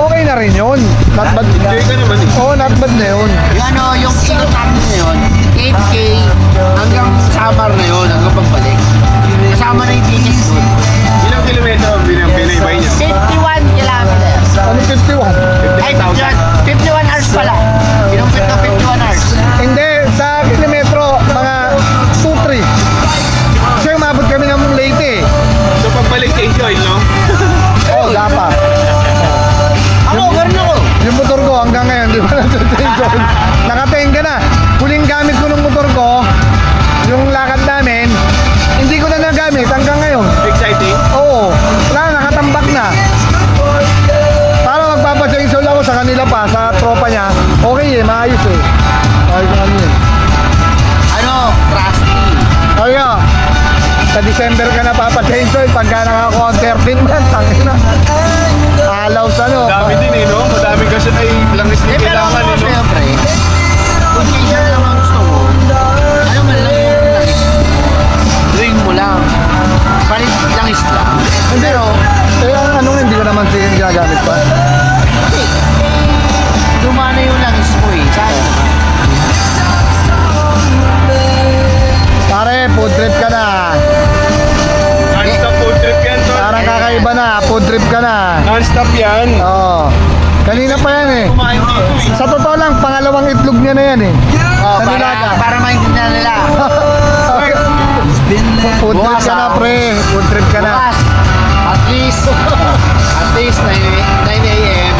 okay na rin yun. Not bad. Enjoy ka naman eh. Oo, not bad na yun. Yung ano, yung ikot namin na yun, 8K hanggang summer na yun, hanggang pagbalik. Kasama na yung tickets ko. Ilang kilometro ang binaybay niya? 51 kilometers. Ano 51? Ay, 51 hours pala. Pinumpit na 51 hours. Hindi, sa kilometro, mga 2-3. Kasi umabot kami ng Leyte. So pagbalik enjoy, no? Oo, dapat. Ako, meron ako. Yung motor ko hanggang ngayon, di ba natutunan? Nakatenga na. Huling gamit ko ng motor ko, yung lakad namin, hindi ko na nagamit hanggang ngayon. Exciting? Oo, wala, nakatambak na. Para magpapachainsaw ako sa kanila pa, sa tropa niya. Okay eh, maayos eh. Maayos ang kanila. Ano, trusty. Oh yeah. Sa December ka na papachainsaw, pagka nakakuha ang 13 man, tangin na. Alaw sa ano. Madami din eh, no? Madami kasi na langis na Eh, pero kailangan ako, eh, no? syempre, kung t-shirt lang ang gusto mo, ano man lang yung dream mo lang. Palit langis lang. Pero, Eh, ang ano nga, hindi ko naman siya ginagamit pa. hindi. Dumana yung langis mo eh. Sayang naman. Pare, food trip ka na. Non-stop food trip yan, to. Parang kakaiba na, food trip ka na. Non-stop yan. Oo. Kanina pa yan eh. Kumain dito eh. Sa totoo lang, pangalawang itlog niya na yan eh. Oh, Sa nilaga. para maintindihan nila. Food trip ka na, pre. Food trip ka na. Bukas, at least 9 a.m.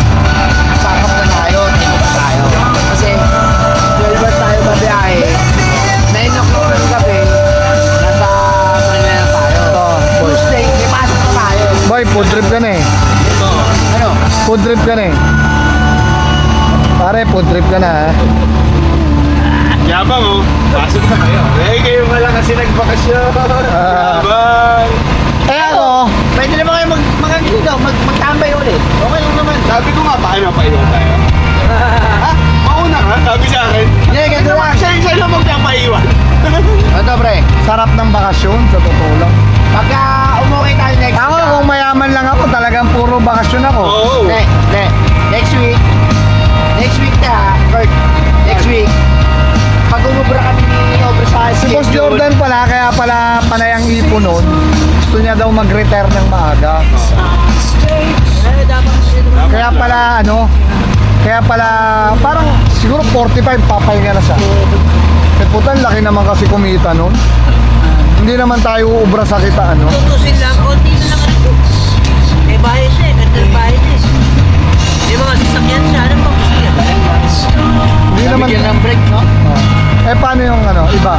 Pakap na tayo, tikot na tayo. Kasi 12 hours tayo babiyahe. 9 o'clock ng gabi, nasa Manila na tayo. Tuesday, may pasok na tayo. Boy, food trip ka na eh. Ano? Food trip ka na eh. Pare, food trip ka na ha. Yabang oh. Pasok na kayo. Eh, kayo pala kasi nagbakasyon. Yabang. Eh ako, Pwede naman kayo magtambay ulit. Okay lang naman. Sabi ko nga, baka napaiwan tayo. Ha? Mauna ka? Sabi sa akin. Hindi, ganito lang. Siya lang magpapaiwan. Ito pre, sarap ng bakasyon, sa totoo lang. pagka umukay tayo next Ako, week. kung mayaman lang ako, talagang puro bakasyon ako. Oo. Hindi. Next week na, Kurt. Next week, pag umubra kami ni oversize Si Boss Jordan pala, kaya pala panay ang ipon nun. Gusto niya daw mag-retire ng maaga. Kaya pala, parang siguro 45, papahinga na siya. Eh putan, laki naman kasi kumita nun. Hindi naman tayo uubra sa kitaan, no? Tutusin lang, konti na lang ano. May bahay siya, ganda ng bahay niya. May mga sasakyan siya, ano pang gusto niya? Hindi naman. Bigyan ng break, no? Eh paano yung iba?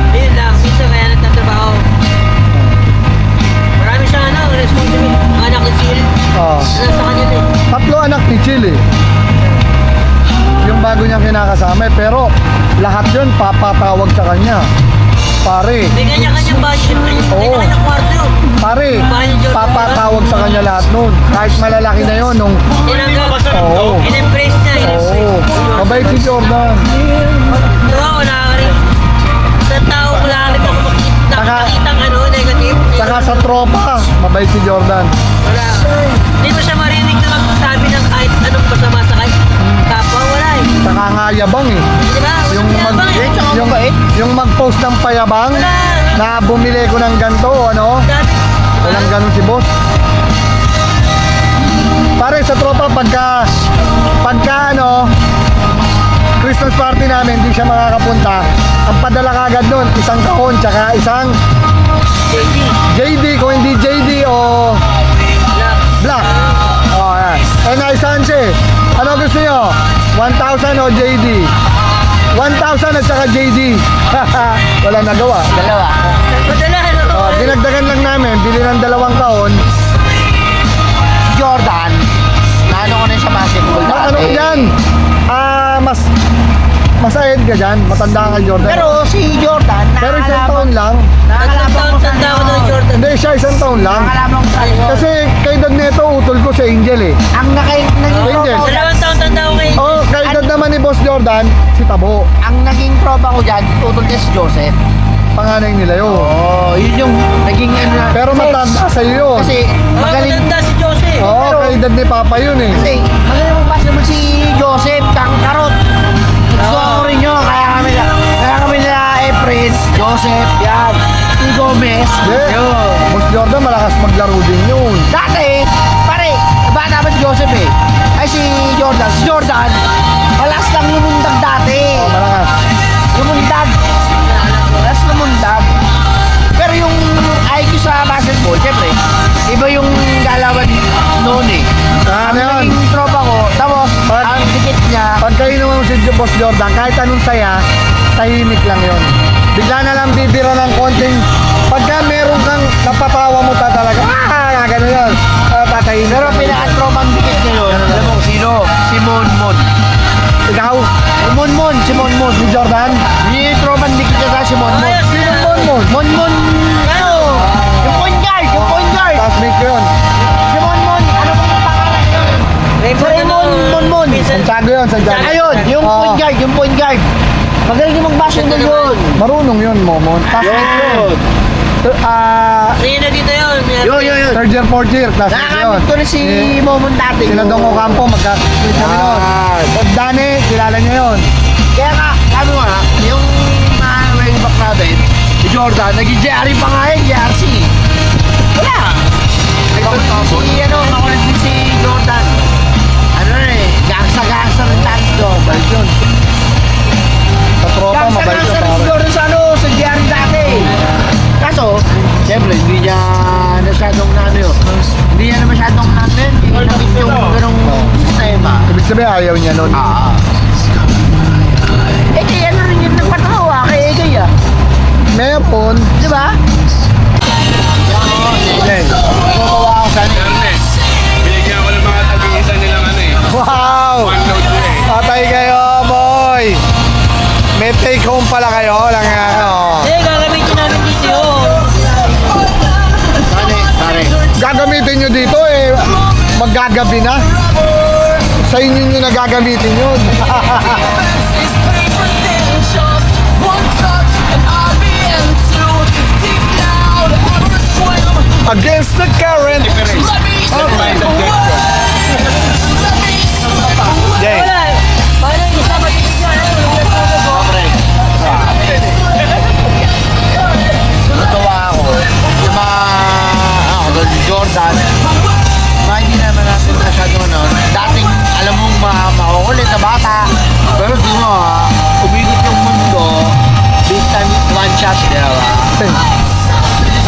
Ayun lang, minsan kaya nagtatrabaho. Marami siyang responsible. Mga anak ni Jill, Oh. nasa kanya din. 3 anak ni Chile. Yung bago niyang kinakasama eh, pero lahat yun papatawag sa kanya. Pare, May kanya-kanyang budget. May Oo. kanya-kanyang kwarto. pare, papatawag sa kanya lahat nun. Kahit malalaki na yun, nung Oo. In-embrace niya, Oo. Mabait si Jordan. Oo, nakakarin. Sa tao, wala rin sa tropa, mabait si Jordan. Wala. Hindi mo siya marinig na magsabi ng kahit anong masama sa kahit kapwa. Wala eh. Saka nga yabang eh. Di ba? Yung yung mag-post ng payabang Wala. na bumili ko ng ganto, ano? Dati. Walang ganun si boss. Pare sa tropa pagka ano Christmas party namin, hindi siya makakapunta. Ang padala kagad nun, isang kahon, tsaka isang JD, kung hindi JD o Black. Oh, yan. Eh, naisahan siya eh. Ano gusto nyo? 1,000 o JD? 1,000 at saka JD. Wala nagawa. Dalawa. Padala, ano? Oh, dinagdagan lang namin, bili ng 2 kahon. Jordan, naano ko na yun sa basketball dati. Ano ka dyan? Mas ahead ka dyan, matanda ka kay Jordan. Pero si Jordan, Pero isang taon lang. nakakalaban ko sa Tanda ko ng Jordan. Hindi, siya isang taon lang. Nakakalaban ko sa iyo. Kasi kay dad neto, utol ko si Angel eh. Ang naging Angel. tropa ko dyan, 2 taon tanda ko kay Oh, kay dad naman ni Boss Jordan, si Tabo. ang naging tropa ko dyan, tutol niya si Joseph. Panganay nila yun. Oh, yun yung naging ano na. Pero matanda sa'yo yun. Kasi magaling. Maganda si Joseph. Oo, kay dad ni Papa yun eh. Kasi magaling mo basketball si Joseph, kang karot. Gusto ko rin yun, kaya kami nila Efren, Joseph, yan. Si Gomez, Yeah. yun. Boss Jordan, malakas maglaro din yun. Dati, pare, bata pa si Joseph eh. Ay si Jordan, malas lang lumundag dati. Oh, malakas. Lumundag. Malas lumundag. Pero yung IQ sa basketball, syempre, iba yung galawan noon eh. Ano yun? Naging tropa ko, tapos ang dikit niya, Pag kayo naman si Boss Jordan, kahit anong saya, tahimik lang yon. Bigla na lang bibira ng konting, pagka meron kang napatawa mo talaga, gano'n yun. Tatahimik. pero lang. pinaka-tropang dikit niya yun, alam mo kung sino? Si Monmon. Ikaw, Si Monmon. si Jordan, Yung tropang dikit niya si Monmon. Ayos, sino Monmon? Monmon, ano? Yung point guard. Classmate ko yun. Si Monmon, ano bang pangalan yun? Raymond Monmon. Santiago yun, Santiago. Ayun, yung Oo. point guard. Magaling din mag-basketball yun. Marunong yun, Momon. Classmate ko yun. Sige na dito yun. Yun. Third year, fourth year, classmate ko yun. Nakakamit ko na si Momon dati. Sila Dong Ocampo, magkakasmate kami nun. Pag Dani, kilala niya yun. Kaya nga, sabi ko nga, yung way back natin, si Jordan, naging JRC pa nga yun, JRC. Wala. Makulit din si Jordan. Ano na eh, gangsa rin tayo. Mabait yun. Sa tropa, mabait Gangsa yun, rin si pare. Jordan sa JRC dati. Kaso, siyempre, hindi niya masyadong hindi niya masyadong hindi niya namit yung ganong sistema. Ibig sabihin, ayaw niya nun. Eh, kaya ano rin yung nagpatawa kay Egay ah. Meron. Di ba? Okay. Tumawa ako sa Binigyan ko ng mga tag-iisa nilang ano eh. Wow! Note ko eh. Patay kayo, boy! May take home pala kayo. Lang nga, Gagamitin namin dito yun. Pare. Gagamitin nyo dito eh. Maggagabi na. Sa inyo nyo na gagamitin yun. Against the current. Jay. Wala. Paano yung isa matigit yun? Natuwa ako. Yung mga, Jordan, hindi naman natin masyadong dating, alam mong makukulit na bata, pero di mo umikot yung mundo, big time one shot, di ba?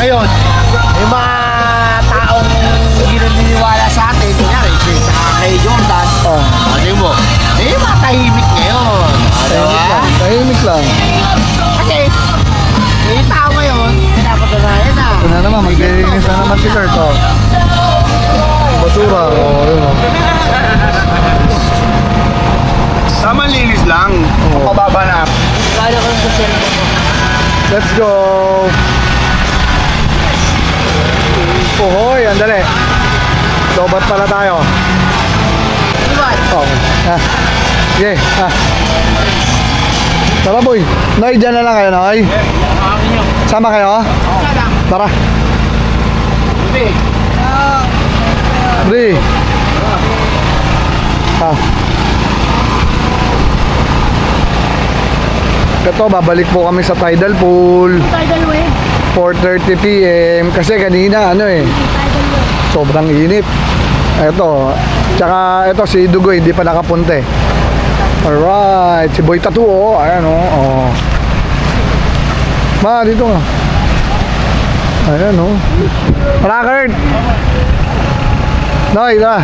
Ngayon, yung mga taong hindi naniniwala sa atin, kunyari, kay Jordan, ano mo, mga tahimik ngayon. Tahimik lang. Kasi, yung tao ngayon, dapat na yan ah. Ito na naman, maglilinis na naman si Kurt. Oh. Basura. Oh, yun, oh. Tama linis lang. Pababa na. Kala ko yung sasyan mo. Let's go. Ohoy, andali. Lobat pala tayo. Oh. Yeah. Tara boy. Noy, dyan na lang kayo, Noy. Sama kayo? Tara. Pre. Ha. Ito, babalik po kami sa tidal pool. Tidal wave. 4:30 PM. Kasi kanina, sobrang init. Ito. Tsaka, ito, si Dugoy, hindi pa nakapunta eh. Alright. Si Boy Tattoo, oh. Ayan, oh. Oh. Ma, dito nga. Ayan, oh. Rockert! Noy, da.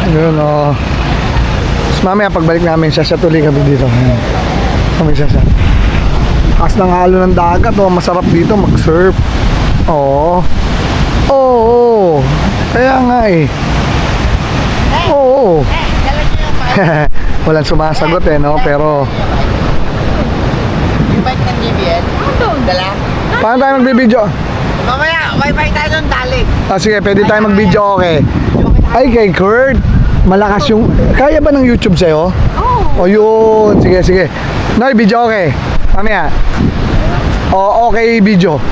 Ayan, oh. Tapos mamaya, pagbalik namin, tuloy kami dito. Ayan. Kami siya. Taas ng halo ng dagat, oh. Masarap dito mag-surf. Oo. Oo. Kaya nga eh. Oo. Walang sumasagot eh, no? Pero Yung bike ng GBN. Dala. paano tayo magbibideo? Mamaya, wifi tayo doon, dali. Ah, sige, pwede tayo mag-video, okay. Ay, kay Kurt, malakas yung... Kaya ba ng YouTube sa'yo? Oo. O yun, sige, sige. Noy, video okay. Mamaya. O, okay, video.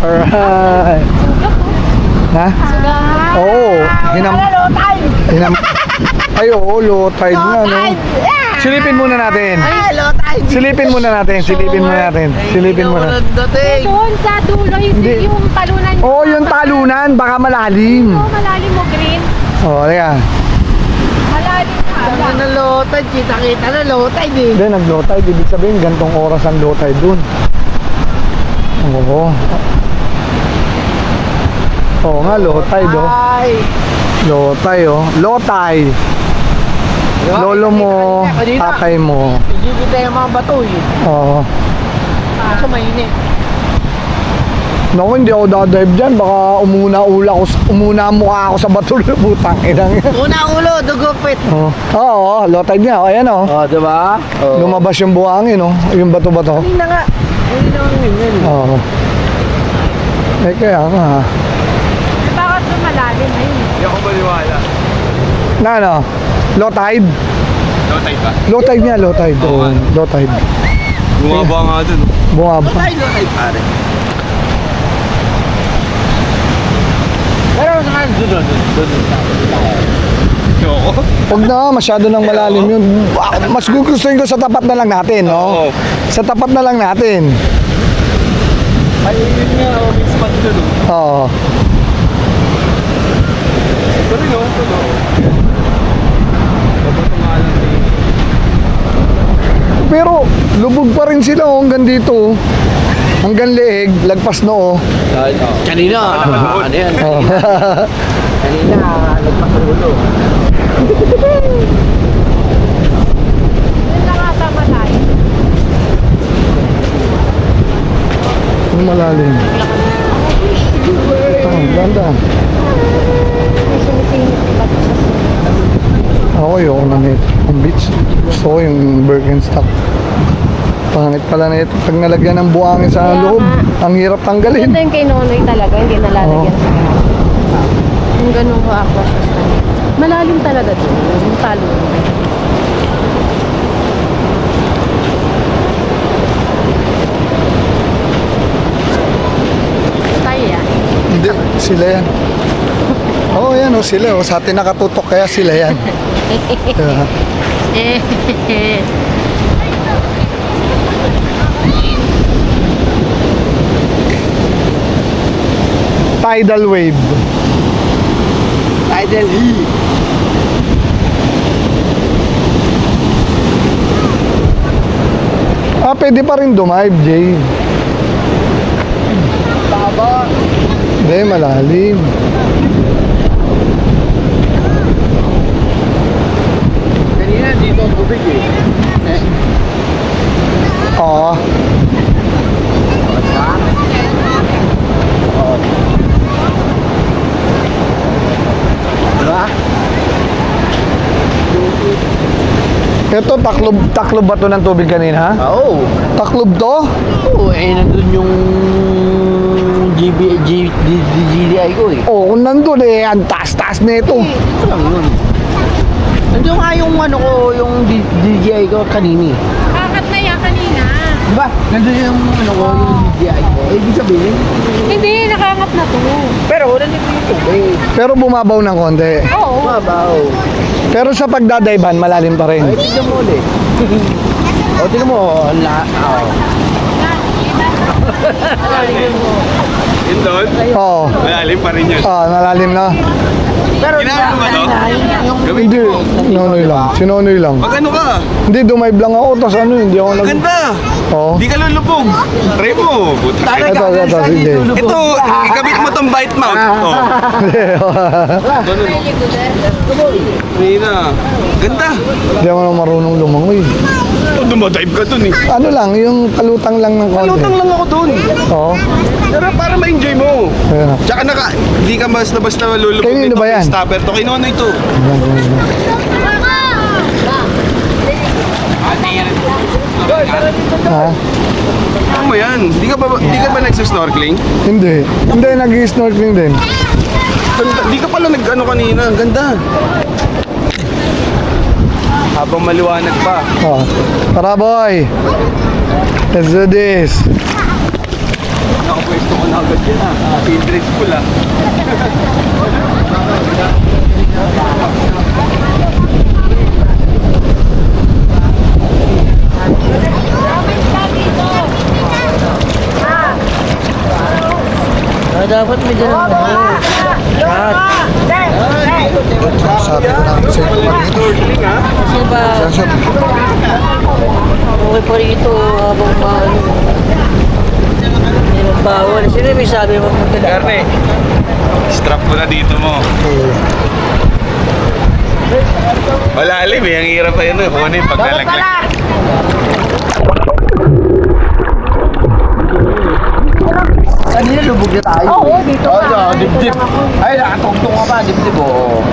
Alright. Ha? Oo. Hinam... Ay, oo, low tide nga, no? Silipin muna natin. Low tide. Silipin muna natin. Silipin muna natin. Silipin muna. Doon sa dulo, Hindi. yung talunan. Oo, yung talunan. Baka malalim. Oo, malalim mo, green. Oo, teka. Malalim ka. Ano na low tide? Kita-kita na low tide eh. Hindi, nag-low tide. Ibig sabihin, gantong oras ang low tide dun. Oo. Oo nga, low tide, oh. Ay. Low tide, oh. Low tide. Lolo mo, tatay mo. Hindi kita yung mga bato eh. Oo. Kaso mainit. Naku, hindi ako dadive dyan. Baka umuna mukha ako sa bato. Putang inang yan. Una ulo, dugupit. Oo, oo, low tide nga. O, ayan, oh. Oh, diba? Lumabas yung buhangin, oh. Yung bato-bato. Hindi na nga. Hindi na nga yun. Oo. Eh, kaya nga. Bakit doon malalim? Ayun. Hindi ako maliwala. Na ano? Low tide? Low tide ba? Low tide nga, low tide. Oo, low tide. Bumaba nga dun. Bumaba. Ay, low tide pare. Pero nga, doon. Yoko. Huwag na, masyado nang malalim yun. Mas gugustuhin ko sa tapat na lang natin, no? Oo. Sa tapat na lang natin. Ay, yun nga. May spot dun. Oo. Ito rin, oh. Ito, oh. Pero, lubog pa rin sila, oh, hanggang dito. Hanggang leeg, lagpas noo. Kanina, ano yan? Oh. Kanina, nagpas ang ulo. Yun lang ata malalim. Ang malalim. Ang ganda. Ako yung ng beach. Gusto ko yung Birkenstock. Pangit pala na ito. Pag nalagyan ng buhangin sa Kaya loob, nga. ang hirap tanggalin. Ito yung kay Nonoy talaga, hindi nalalagyan sa kanya. Yung ganun ko ako siya sa kanya. Malalim talaga doon, yung talunan. Tayo yan. Hindi, sila yan. Oo, yan o, sila o. Sa atin nakatutok, kaya sila yan. Diba? Tidal wave. Tidal heat. Ah, pwede pa rin dumive, Jay. Baba. Hindi, malalim. Kanina, dito ang tubig eh. Oo. Diba? Ito, taklob ba to ng tubig kanina? Oo. Taklob to? Oo, eh, nandun yung GDI ko eh. Oo, kung nandun eh, ang taas-taas na ito. Ito lang yun. Nandun nga yung ano ko, yung DJI ko kanini. Kakat na yan kanina. Diba? Nandun yung ano ko, yung DJI ko. Ibig sabihin, Hindi, nakangap na to. pero nandito yung tubig. Pero bumabaw ng konti. Oo. Mabaw. Pero sa pagdadayban, malalim pa rin. Ay, tignan mo ulit. O, tignan mo. Yun doon, Oo. malalim pa rin yun. Malalim na. Pero Ginagawa mo ba to? Hindi, Nonoy lang. Si Nonoy lang. Pag ano ka? Hindi, dumayb lang ako. Tapos ano, hindi ako nag... Ganda! Oo. Di ka lulubog. Try mo. Puta. Ito, sige. Ito, ikabit mo tong bite mount. Oh. Rina. Ganda. Hindi ako na marunong lumangoy. Oh, dumadive ka dun eh. Ano lang, yung kalutang lang ng konti. Lutang lang ako dun. Oo. Pero para ma-enjoy mo. Ayan na. Tsaka di ka basta lulubog Kanino ba yan? Stopper to. Kay Nonoy ito. Ha? Ano mo yan? Di ka ba nagsisnorkeling? Hindi. Hindi, nag-snorkeling din. Ganda. Di ka pala nag-ano kanina. Ang ganda. Habang maliwanag pa. Oh. Tara, boy. Let's do this. Nakapwesto ko na agad yan ha. Field dress ko lang. Dapat may ganun na. Sabi ko na sa ito pa dito. Kasi ba, okay pa rito habang maano. Hindi mo bawal. Sino may sabi mo punta na? Garne, strap mo na dito mo. Malalim eh. Ang hirap pa yun. Kunin pag nalaglag. Kanina lubog na tayo. Oo, dito Oh, ka. dibdib. Ay, nakatungtong ka pa, dibdib oh.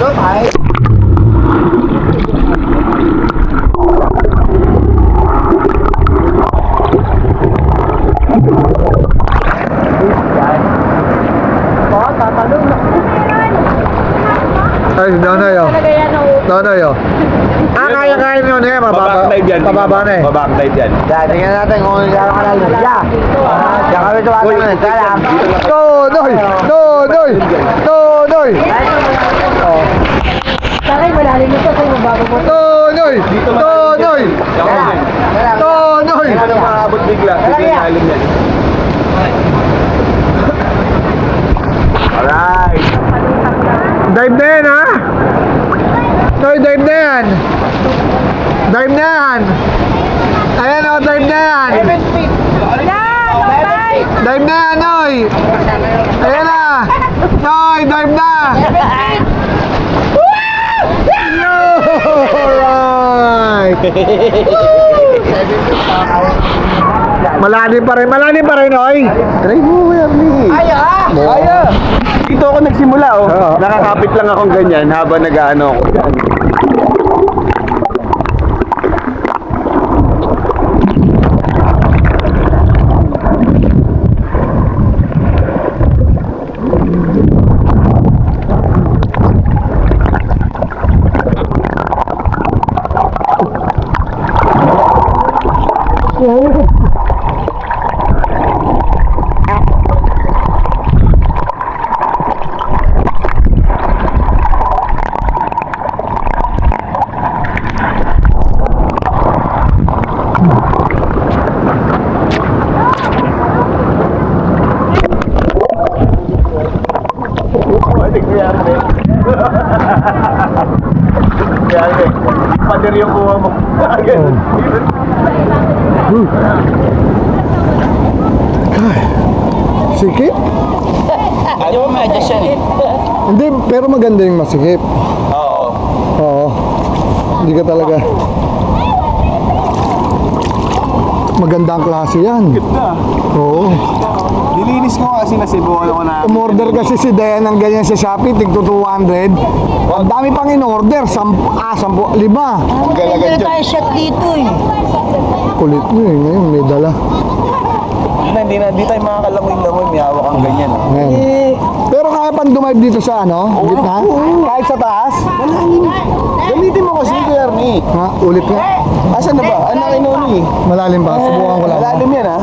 Doon ay. Ay, Nonoy, oh. Talaga yan, oo. Nonoy, oh. Kaya nyo na yan. Baback yan. Mababa na eh. Baback dive yan. Yan, tingnan natin kung gano'ng kalal. Yeah. Diyan kami tumatangan. Tala. Nonoy! Nonoy! Nonoy! Sakay, malalim ito kung mabago mo. Nonoy! Nonoy! Nonoy! Ano maabot bigla? Bigla yung alim yan. Alright! Dive na yan, ha? Noy, dive na yan! Dive na yan! Ayan, oh, dive na yan! Dive na yan, Noy! Ayan na! Noy, dive na! Alright! Malalim pa rin, Noy! Try mo, Ernie. Kaya. Dito ako nagsimula, oh. Nakakapit lang akong ganyan habang nag-ano ako. Pader yung kuha mo. Sikip? Ayaw mo ma-adjust yan eh. Hindi, pero maganda yung masikip. Oo. Hindi ka talaga. Magandang klase yan. Ganda. Oo. Nilinis ko kasi nasibukan ako na. Umorder kasi si Dayan ng ganyan sa Shopee, tig 200. Ang dami pang in-order, 5. Hindi tayo shot dito eh. Kulit mo eh, ngayon may dala. Hindi tayo makakalangoy-langoy, may hawak ang ganyan. Ngayon. Pero kaya pang dumive dito sa ano, gitna? Kahit sa taas? Gamitin mo kasi, Kuya Ernie. eh. Nga, ulit nga. Asan na ba? Ano ang inuno eh? Malalim ba? Subukan ko lang. Malalim yan ha.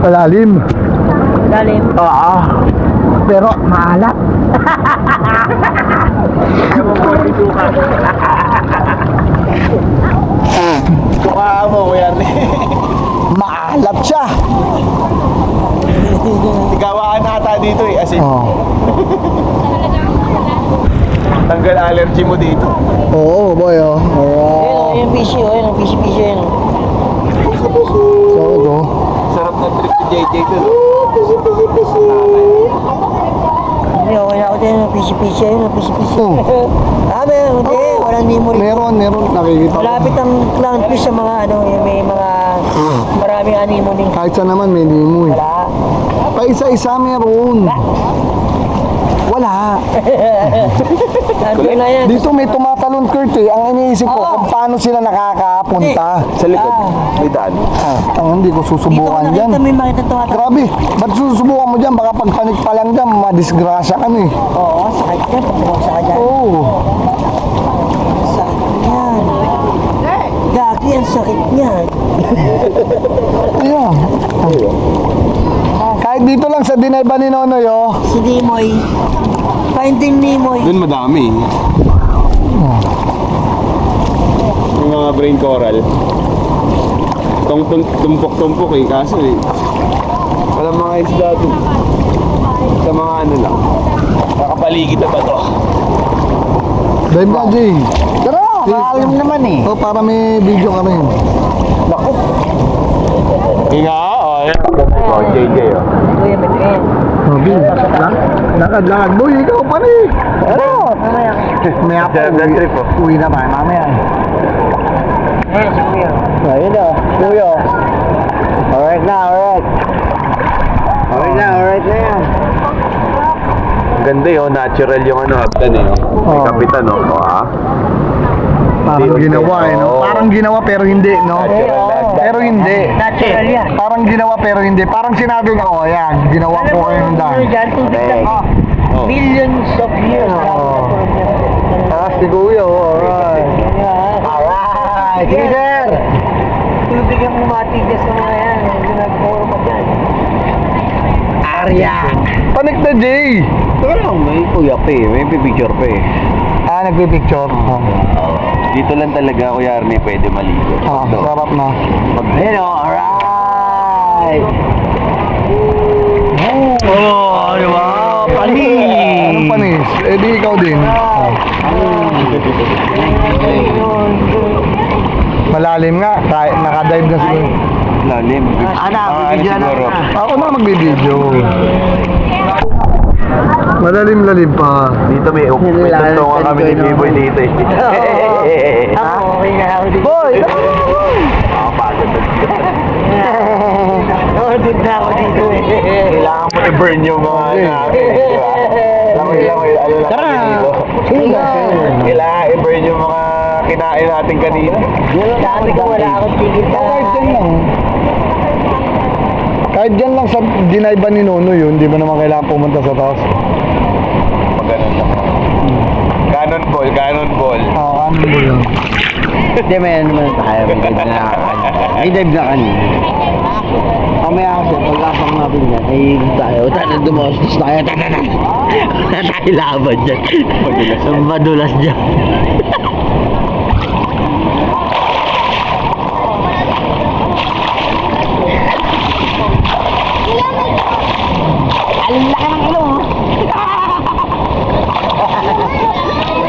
Malalim. Lalim. Oo. Pero maalat. Tukaan mo, kuya Arne. Maalat siya. Igawaan ata dito eh. As in, Oo. tanggal allergy mo dito. Oo, boy, oh. Yung PC, yung PC yun. So, ito. Sarap na trip ni JJ to. No? Hindi, okay na ako din. PC yun, PC. Oh. Hindi, walang memory. Meron, nakikita ko. Malapit ang clown fish sa mga ano, yung may mga maraming anemone. Kahit saan naman may limoy. Wala. Pa isa-isa meron. Wala. Nandun na yan. Dito may tumatalon, Kurt, eh. Ang iniisip ko kung paano sila nakakapunta. Sa likod, may daan. Ang hindi ko Dito ko susubukan dyan. nakita may makita tumatak. Grabe, ba't susubukan mo dyan? Baka pagpanik pa lang dyan, madisgrasya ka na eh. Oo, sakit yan. Pag bumagsak ka dyan. Oo. Sakit yan. Gagi, ang sakit niyan. Ayun. Kahit dito lang sa Dinayba ni Nonoy, oh. Si Nimoy. Finding Nimoy. Doon madami. Yung mga brain coral. Tumpok-tumpok eh. Kaso eh. Walang mga isda doon. Sa mga ano lang. Nakapaligid na ba to? Dive na, Jay. Tara, malalim naman eh. Oh, para may video ka rin. Nga, oh. Yan. Oh, JJ oh. Kuya, Between. Sabi, lakad-lakad. Boy, ikaw pa rin. Ano? Mamaya. May ako, Bad trip, oh. uwi na tayo mamaya. Ayan, si Kuya. Ayun na, kuya. Alright na, alright. Alright na yan. Ganda yun, natural yung ano, haptan eh. May kapitan, no? Oh, ah. Parang ginawa eh, no? Parang ginawa pero hindi, no? Pero hindi. Natural yan. Parang ginawa pero hindi. Parang sinabi nga, oh, yan. Ginawa ko kayo ng daan. Dyan, tubig lang. Millions of years. Ah, si kuya, oh, alright. Alright, sige sir. Tubig ang umatigas sa mga yan. Ginagawa pa dyan. Arya. Panik na, Jay. Teka lang, may kuya pa eh. May picture pa eh. Ah, nagpipicture. Dito lang talaga, Kuya Arne, pwede maligo. Ah, sarap na. Ayun o, alright! Oh, di ba? Panis! Anong panis? Eh, di ikaw din. Malalim nga, kahit nakadive na siguro. Lalim. Siguro. Ako na magbibideo. Malalim-lalim pa. Dito may tuntungan kami ni Biboy dito eh. Ako, okay na ako dito. Boy! Nakapagod. Nakapagod na ako dito eh. Kailangan mo i-burn yung mga namin. Langoy-langoy, ano lang kami dito. Kailangan i-burn yung mga kinain natin kanina. Dati ko wala akong tigil sa... Kahit dyan lang sa Dinayba ni Nono yun, di ba naman kailangan pumunta sa taas? Maganon lang. Cannonball. Oo, ano mo yun? Hindi, may ano naman tayo. May dive na kanina. May dive na kanina. Mamaya kasi, pagkapang natin dyan, ay tayo. Tana dumostos tayo. Tana. Tayo laban dyan. Madulas dyan.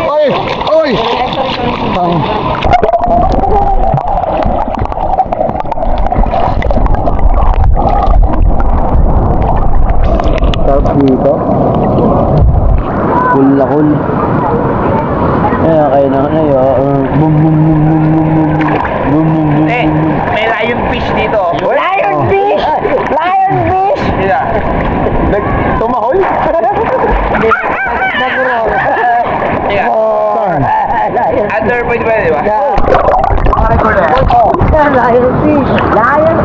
Oy! Oy! Sarap dito. Cool na cool. Ayan, kayo na kayo. Boom, boom, boom, boom, boom, boom. Boom, boom, boom, boom. May lion fish dito. Lion fish! Tumahol? Under pwede ba, di ba? Lion fish. Lion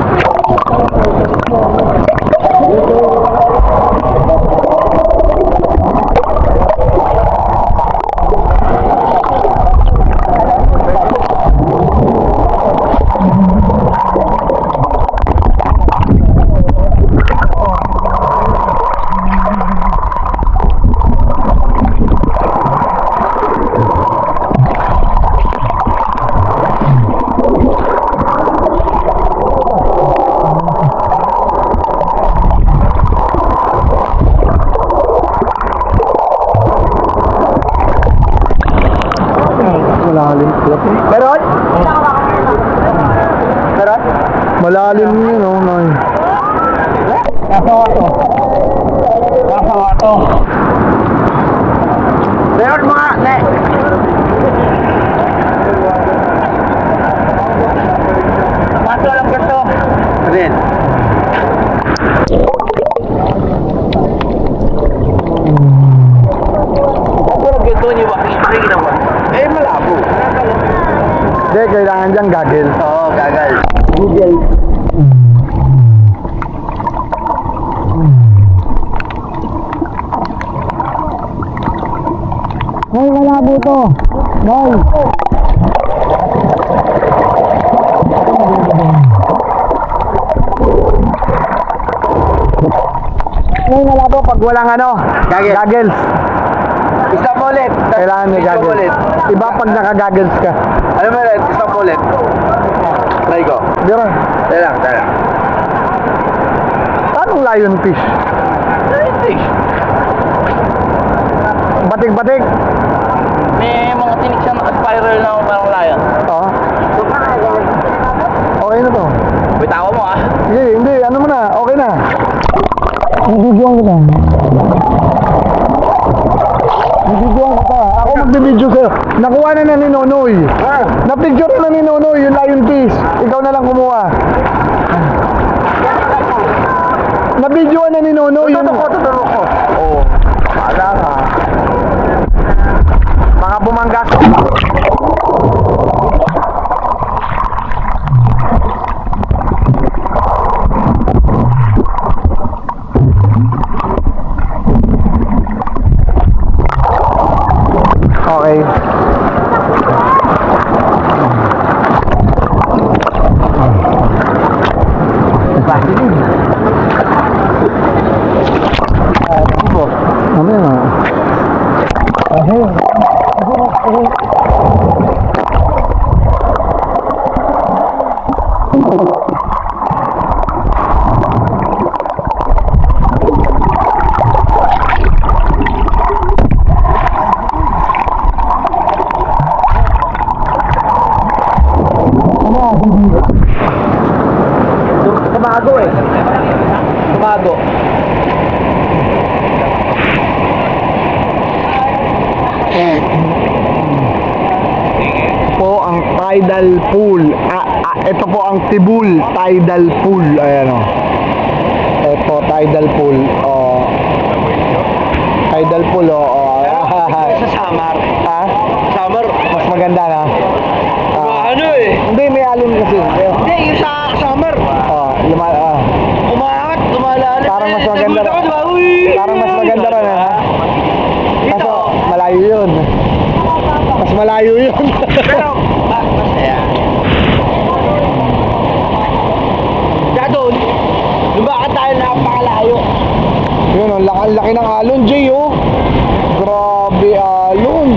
Malalim po. Meron? Meron? Malalim yun, oh, Noy. Kasawa to. Meron mga, ne. Maso lang ganito. Rin. Pero ganito niyo ba? Hindi ginawa. Eh, malabo. Hindi, kailangan dyan gagil. Oo, gagal. Google. Noy, malabo to. Noy. Noy, malabo pag walang ano, goggles. Stop mo ulit. Kailangan may Stop mo goggles. ulit. Iba pag naka-goggles ka. Ano mo ulit? Stop mo ulit. Try ko. Biro, Try lang, try lang. anong lion fish? Fish. Batik-batik. May mga tinik siya naka-spiral na parang layan. Oo. Okay na to. Bitawa mo ah. Sige, hindi, ano mo na, okay na. Bibidyoan kita. Bibidyoan kita. Ako magbibidyo sa'yo. Nakuha na ni Nonoy. Na-picture na ni Nonoy yung lion fish. Ikaw na lang kumuha. Na-videoan na ni Nonoy yung... Tuturo ko. Oo. Wala ka. Mga bumanggas. Okay. Mamaya na. Tumago eh. Tumago. Po ang tidal pool. Ito po ang Tibul tidal pool. Ayan o. Ito tidal pool. Oh. Tidal pool o. Sa summer. Ha? Summer. Mas maganda na. Ano eh? Hindi, may alon kasi. Hindi, yung sa summer. Umaangat, lumalalim. Parang mas maganda. Nagulat ako, di ba? Uy! Parang mas maganda rin ha. Kaso malayo yun. Mas malayo yun. Pero, masaya. Kaya doon, lumakad tayo napakalayo. Yun o, laki ng alon, Jay oh. Grabe alon.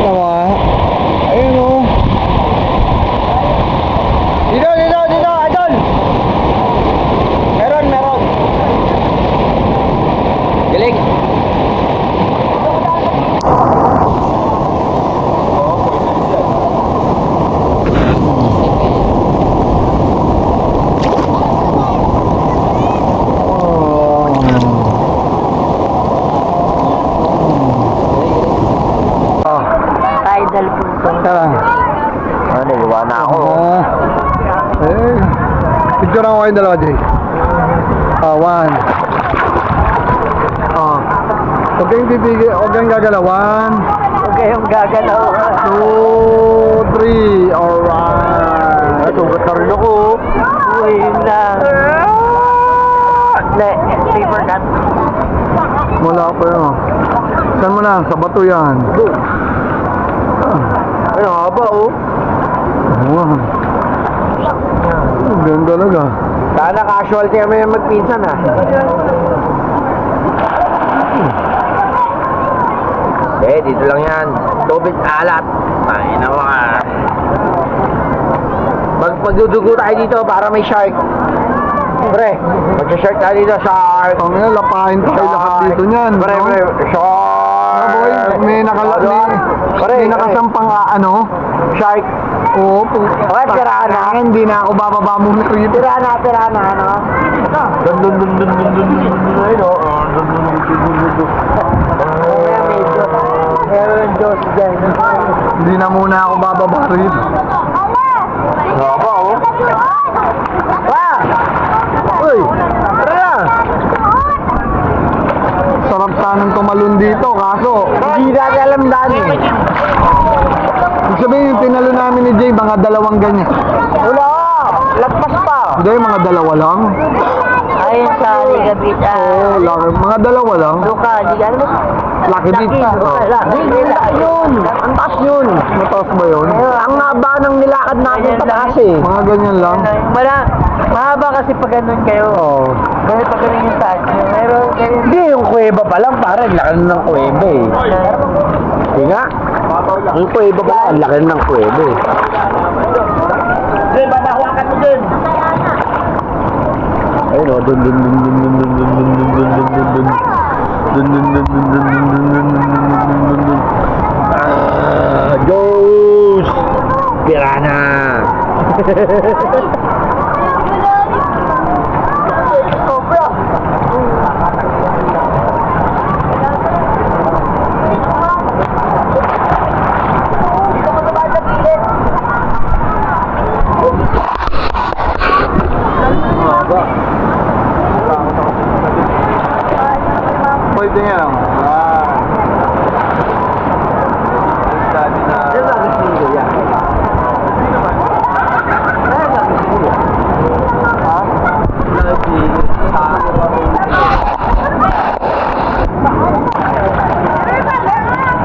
Tama. Ayun o. Dito, Adon! Meron. Galing. Tidal po. Tara. Nagawa na ako. Picture ako kayong dalawa, Jay. 1, Huwag kayong titigil, huwag kayong gagalawan. Huwag kayong gagalaw. 2, 3, alright. Natugot na rin ako. Uy, yun lang. Paper cut. Wala pa yun. Saan mo na? Sa bato yan. Ano nga ba, oh? Wow. Ganda talaga. Sana casualty kami yung magpinsan, ha? Dito lang yan. Tubig alat. Ay, na mga... Magdudugo tayo dito para may shark. Pre, mag-shark tayo dito, shark. Ang ina, lapahin tayo lahat dito niyan. Pre, no? pre, shark. Boy, may nakasampang Shark. Oo, Okay, tirana. Hindi na ako bababa muna rito. Tirana, ano? Meron Diyos dyan. Hindi na muna ako bababa rito. Baba, oh. Wah! Uy, Tara na! sarap sanang tumalon dito, kaso Hindi natin alam daan eh. ibig sabihin yung tinalo namin ni Jay, mga dalawang ganyan. Wala! Lagpas pa! Hindi, mga dalawa lang. Ayun sa Liga Beach. Oo, mga dalawa lang. Luka, Liga ano? Lucky Beach. Hindi yun! Ang taas yun! Mataas ba yun? Ang haba ng nilakad natin sa taas eh. Mga ganyan lang. Mahaba kasi pag ganun kayo. Oo. Ganun pag ganun yung taas nyo. Meron ganun. Hindi, yung kuweba pa lang. Parang laki ng kuweba eh. Hindi nga. Yung kuweba pa lang. Ang laki ng kuweba eh. Dun, banahawakan mo dun. Ayun o. Dun. Diyos! Pirana! Cobra! Dito ko naman sa pilit! Pwede nga lang.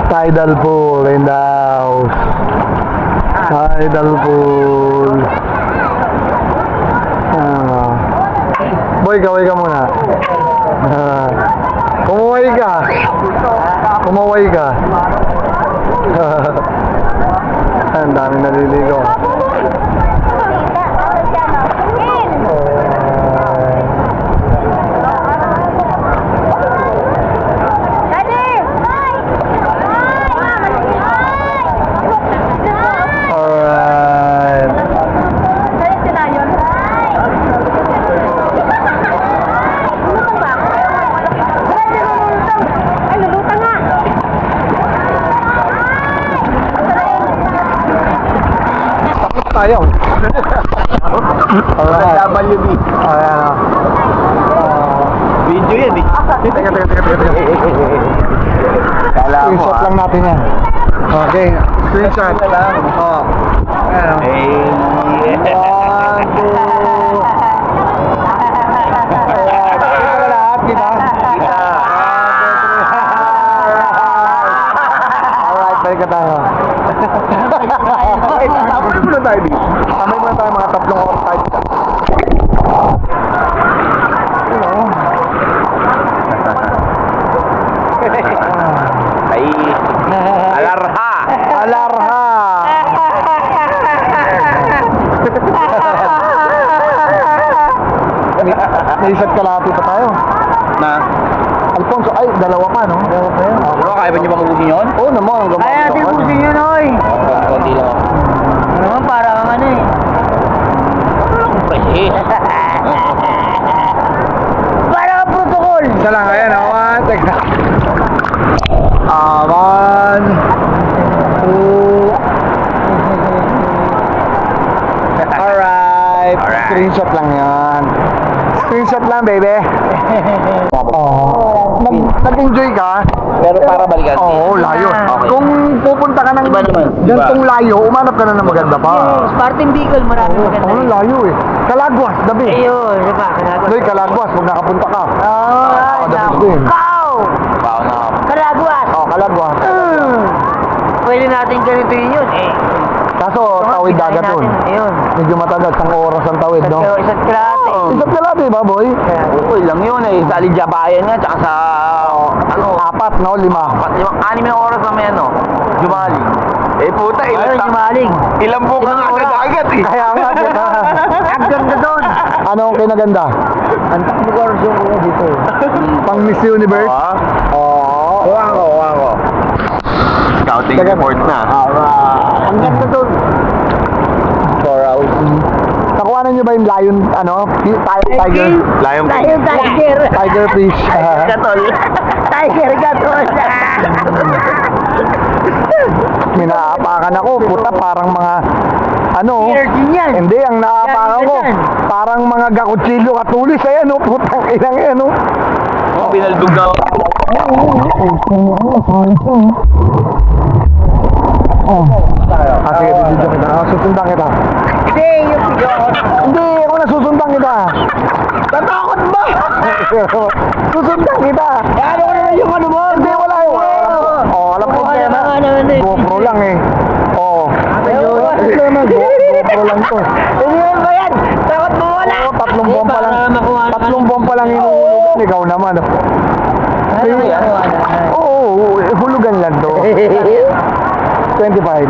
Tidal pool in the house. Tidal pool. Boy, kaway ka muna. Kumuway ka. Kumuway ka. Ang daming naliligo. Alright. Tayo. Alright. WB. Ayan. Video yan eh. Teka. Screenshot lang natin yan. Okay. Screenshot. Oh. Ayan. One, two. Lahat, kita? Alright, balik ka tayo. Tamay muna tayo dito. Tamay muna tayo mga 3 oras tayo. Ay, alarha! Alarha! May isa't kalahati pa tayo. Na? Alfonso, ay, dalawa pa, no? Dalawa pa yun. Ano, kaya ba niyo bang ubusin yun? Oo naman, ang gabang. Kaya natin ubusin yun, oy! Konti lang. Ano naman, parang ano eh. Parang ang protocol! Isa lang, ayan, awan. Teka. Awan. 2. Alright. Screenshot lang yan. Screenshot lang, baby. Oh. nag-enjoy ka, Pero para balikan. oo, layo. Okay. Kung pupunta ka ng Iba naman. gantong layo, umanap ka na ng maganda pa. Yes, parting Bicol, marami maganda. Oo, layo eh. Kalagwas, dabi. Ayun, di ba? Kalagwas. Doy, Kalagwas, huwag nakapunta ka. Oo, ay, Dabi naku. din. Kaw! Bao na. Kalagwas! Oh, Kalagwas. Pwede natin ganituin yun. Eh, Kaso, tawid dagat natin. dun. Ayun. Medyo matagal, 1 oras ang tawid, no? Pero isa't kalate. Isa't kalate ba, boy? Okay lang yun eh. Sa Alijabayan nga, tsaka sa... Ano? 4, no? 5. 6 na oras na may ano. Jumali. Eh puta, Ayun, jumaling. ilang buka nga agad eh. Kaya nga, Ang ganda doon. ano ang kinaganda? Ang takbo ko dito. Pang Miss Universe? Oo. Kuha ko. Scouting Teka. report na. Ang ganda doon. 4 hours. Nakuha na nyo ba yung lion, ano? Tiger? Lion Lion Tiger. Tiger fish. Gatol. Tiger Gatol. May naaapakan ako. Puta, parang mga, ano? Virgin yan. Hindi, ang naaapakan ko. Yan. Parang mga gakuchilo katulis. Ayan, oh. Putang inang yan, oh. Oh, pinaldog na. Sige, bibidyo kita. Susundan kita. Hindi, yung video. Hindi, ako nasusundan kita. Tatakot ba? Susundan kita. Ano ko naman yung ano mo? Hindi, wala yung alam ko kaya na. GoPro lang eh. Oo. GoPro lang to. Hindi mo ba yan? Takot mo wala. Oo, 3 buwan pa lang. 3 buwan pa lang inuulugan. Ikaw naman. Oo, hulugan lang to. 25.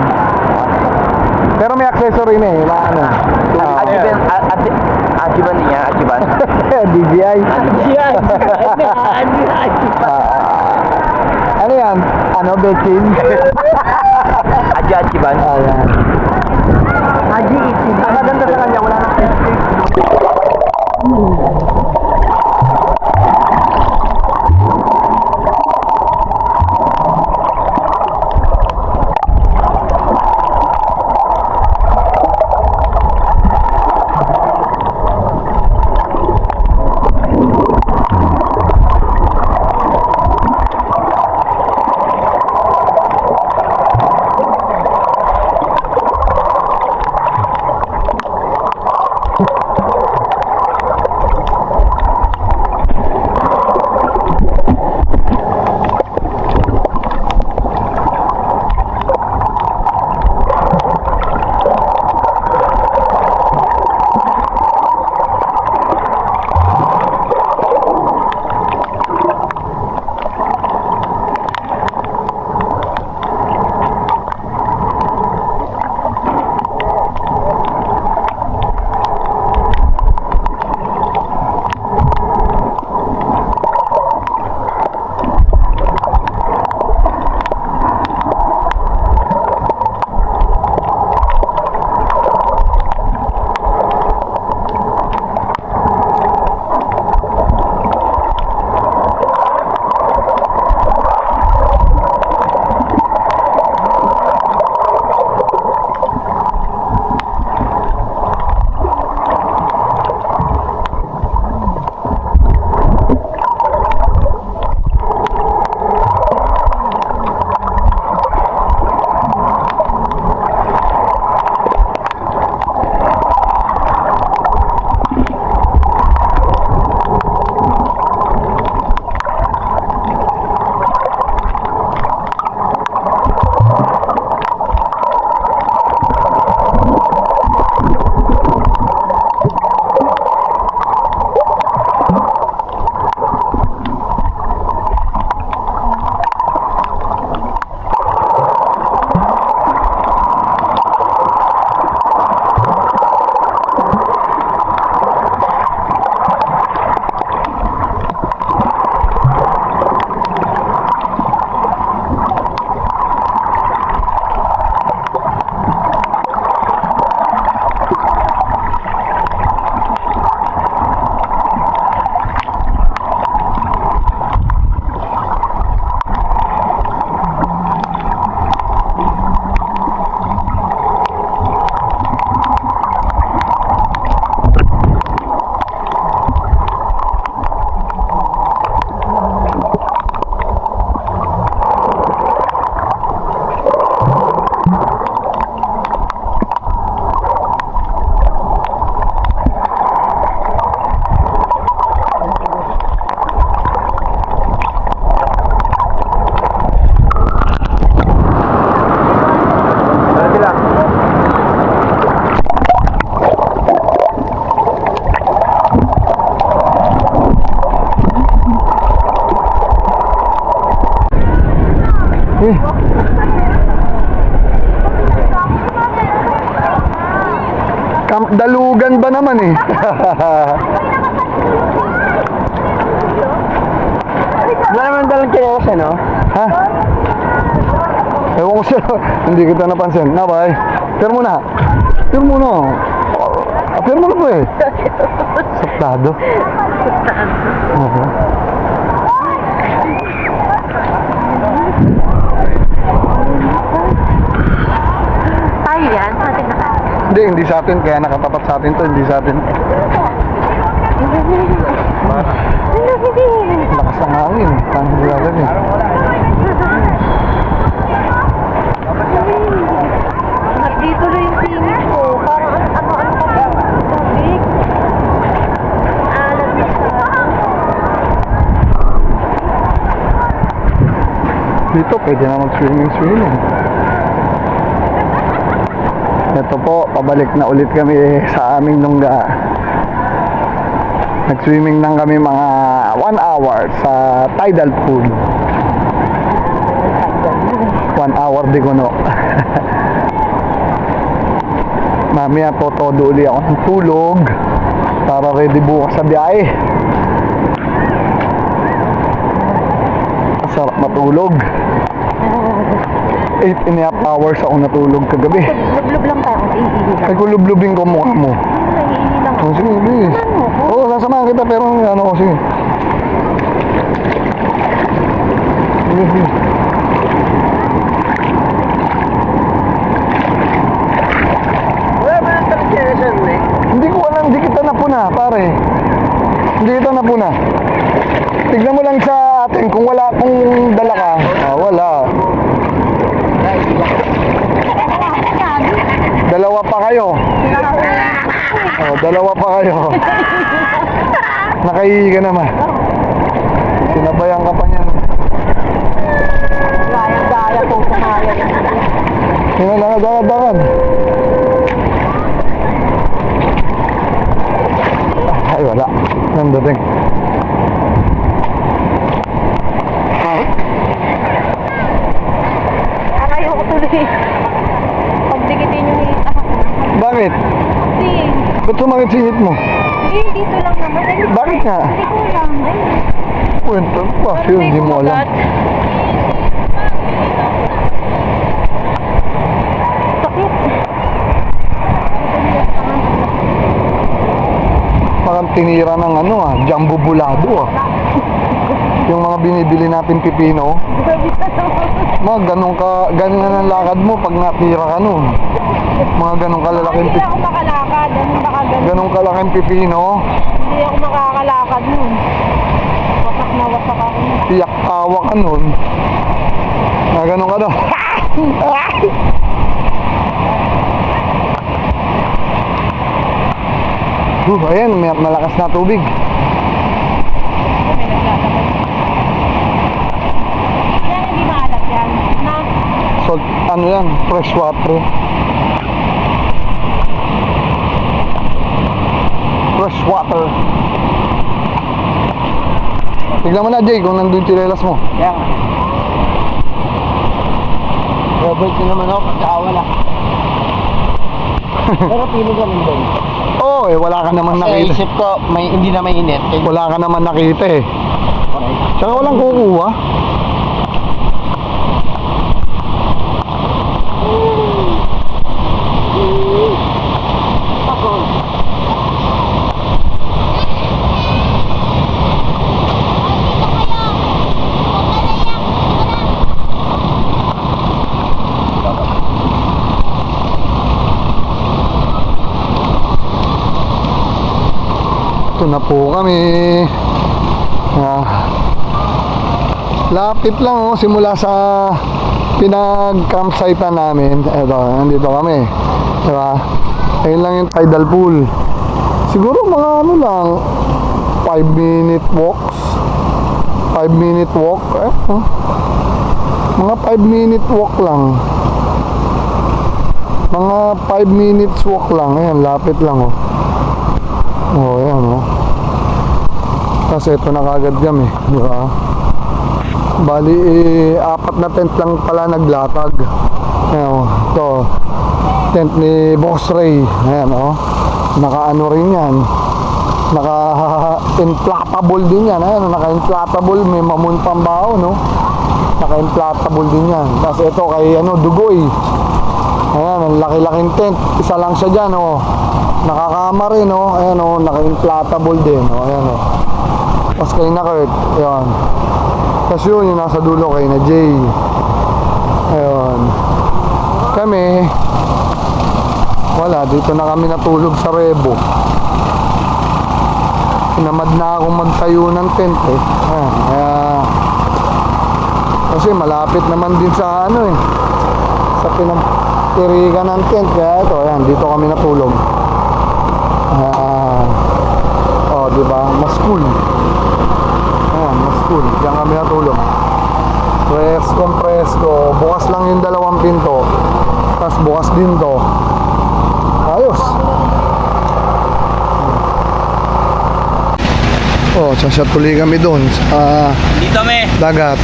Pero may accessory na eh. Ano? Ajiban niya, Ajiban. DJI. Yan. Ano yan? Ano, Bechin? Ajiban. Ayan. Haji itin. Ang maganda sa kanya, wala na. naman eh. Wala naman dalang kinelas, no? Ha? Ewan ko sa'yo. Hindi kita napansin. Nabay. Pero muna. Pero muna. Pero muna po eh. Saktado. Okay. Tayo yan, atin na. Hindi sa atin. Kaya nakatapat sa atin to. Hindi sa atin. Lakas ng hangin. Paano gagawin eh. Dito rin yung singit ko. Parang ano ka ba? Tubig. Alam mo siya. Dito pwede na mag-swimming. Ito po, pabalik na ulit kami sa aming lungga. Nag-swimming lang kami mga 1 hour sa tidal pool. 1 hour di kuno. Mamaya todo uli ako ng tulog para ready bukas sa biyahe. Sarap matulog. 8.5 hours ako natulog kagabi. Lublub lang tayo kung iihi lang. Ay kulublubin ko mukha mo. Iihi lang. Oh, sige, bilis. Oo, sasamahan kita pero ano ko, sige. Sige. Wala ba nang dalang kinelas, eh? Hindi ko alam, hindi kita napuna, pare. Hindi kita napuna. Tignan mo lang sa atin kung wala akong dala ka. Wala. Dalawa pa kayo. Dalawa pa kayo. Nakahihi ka naman. Sinabayan ka pa niyan. Gaya po sa kaya. Sino lakad. Ay, wala. Nandating. Ayoko tuloy. Pagdikitin yung hita. Bakit? Hindi. Ba't sumakit singit mo? Dito lang naman. Bakit nga? Hindi ko lang. Kwento pa. Yun, hindi mo alam. Sakit. Parang tinira ng jumbo bulado Yung mga binibili natin pipino. Ganun ang lakad mo pag natira ka nun. Mga ganun kalalaking Hindi ako makalakad. ganun kalaking pipino. Hindi ako makakalakad nun. Wasak na wasak ako nun. Tiyak tawa ka nun. Ganun ka daw. Ayan, may malakas na tubig. Yan, hindi maalat yan. Na, So, yan, fresh water. Fresh water. Tignan mo na, Jay, kung nandun yung chinelas mo. Yan. Robert ko naman ako pagkakawala. Pero pili ka rin doon. Oo, wala ka naman Sa nakita. isip ko, hindi na mainit. Wala ka naman nakita eh. Okay. Tsaka walang kukuha. Ito na po kami. Lapit lang simula sa pinag-campsite namin. Eto, nandito kami. Diba? Ayun lang yung tidal pool. Siguro mga lang 5-minute walks. 5-minute walk. Mga 5-minute walk lang. Mga 5 minutes walk lang. Ayan, lapit lang ayan kasi ito na kagad kami, di ba? Bali, 4 na tent lang pala naglatag. Ayan, ito tent ni Boss Ray. Ayan, Naka-ano rin yan. Naka-inflatable din yan. Ayan, naka-inflatable. May mamon pambaho, no? Naka-inflatable din yan. Tapos ito kay Dugoy. Ayan, ang laki-laking tent. Isa lang siya dyan, oh. Nakakama rin, oh. Ayan, oh. Naka-inflatable din, oh. Ayan, oh. Tapos kay na Kurt. Ayan. Tapos yun, yung nasa dulo kay na Jay. Ayan. Kami, wala. Dito na kami natulog sa Rebo. Pinamad na akong magtayo ng tent, eh. Ayan, kaya... Kasi malapit naman din sa sa pinagtirikan ng tent. Kaya ito, ayan, dito kami natulog. Diba? Mas cool. Ayan, mas cool. Diyan kami natulog. Presko. Bukas lang yung 2 pinto. Tapos bukas din to. Ayos. Sasya tuloy kami doon sa Dito me. dagat.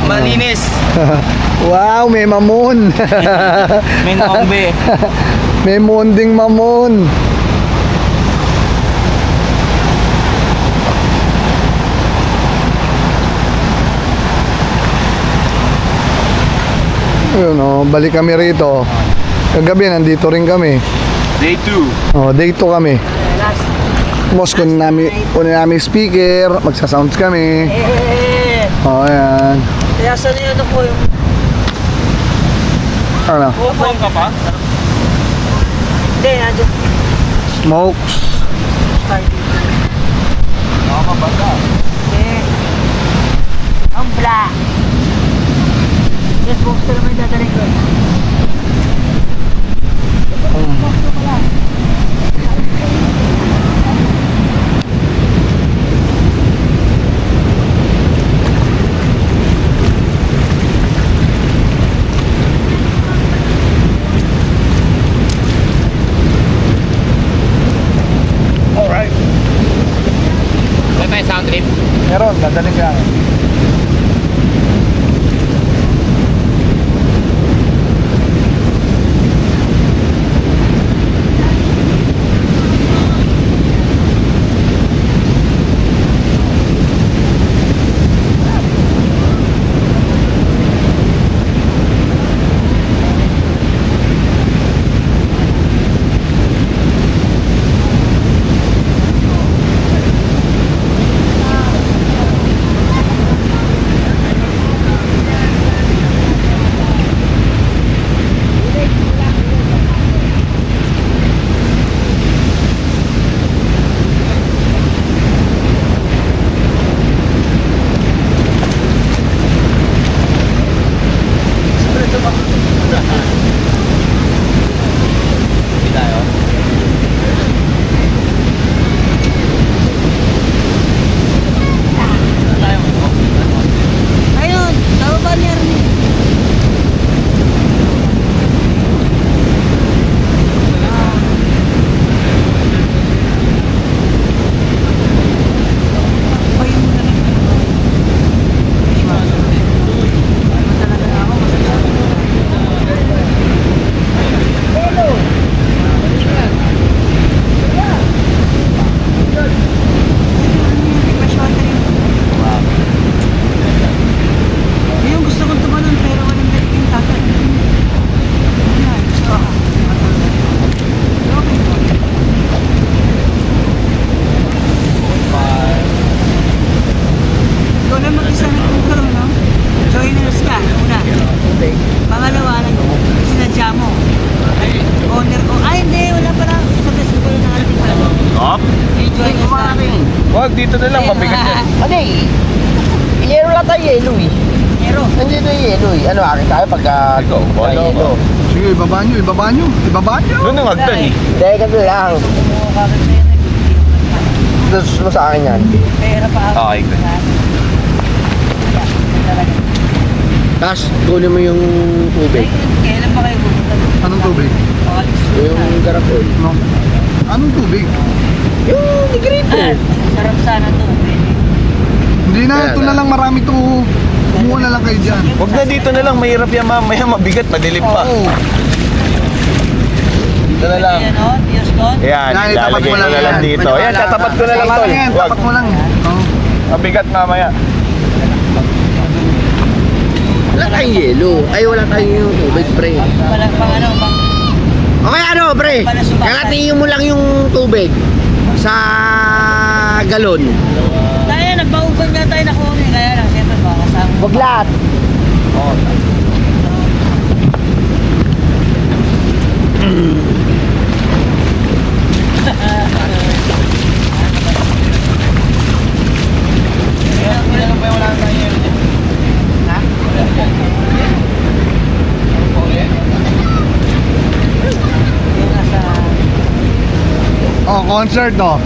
Malinis. Wow, may mamon. May naombe. May monding mamon. Ayun, balik kami rito. Kagabi nandito rin kami. Day 2. Day 2 kami. Boss, kunin namin speaker, magsasounds kami. Ayan. Kaya saan yung po yung... Ano? Kukuhan ka pa? Hindi, andyan. Smokes. Nakakabata. Ang black. Yes, buksan naman yung dadaling ko. Alright. May may sound trip? Meron, dadaling ka. Wag, dito na lang, mabigat yan. Ano yellow lang tayo, yellow eh. Yellow? Nandito yung yellow eh. Ano, akin tayo pagka Ikaw, wala yellow. Sige, ibaba nyo. Doon ang hagdan eh. Hindi, ganito lang. Gusto mo sa akin yan. Okay, good. Tapos, kunin mo yung tubig. Kailan pa kayo pupunta? Anong tubig? Yung garapol. No. Anong tubig? Yung negrito. Sarap sana to. Hindi na, ito na lang marami to. Kumuha na lang kayo dyan. Huwag na dito na lang, mahirap yan mamaya, mabigat, madilim pa. Oo. Ito na lang. Ano, Diyos doon. Yan, Yan, itapat ilalagay mo ko lang na lang yan. dito. Yan, tatapat ko na lang, Tama tol. lang yan, Wag, tapat mo lang. Oh. mabigat mamaya. Wala tayong yelo. Ay, wala tayong tubig, pre. Pang ano, pang... Okay, ano, pre? Kakatingin mo lang yung tubig sa galon. Kaya, nagpauban nga tayo na kumi. Kaya lang, siyempre, baka kasama. Wag lahat. Oh, concert, no?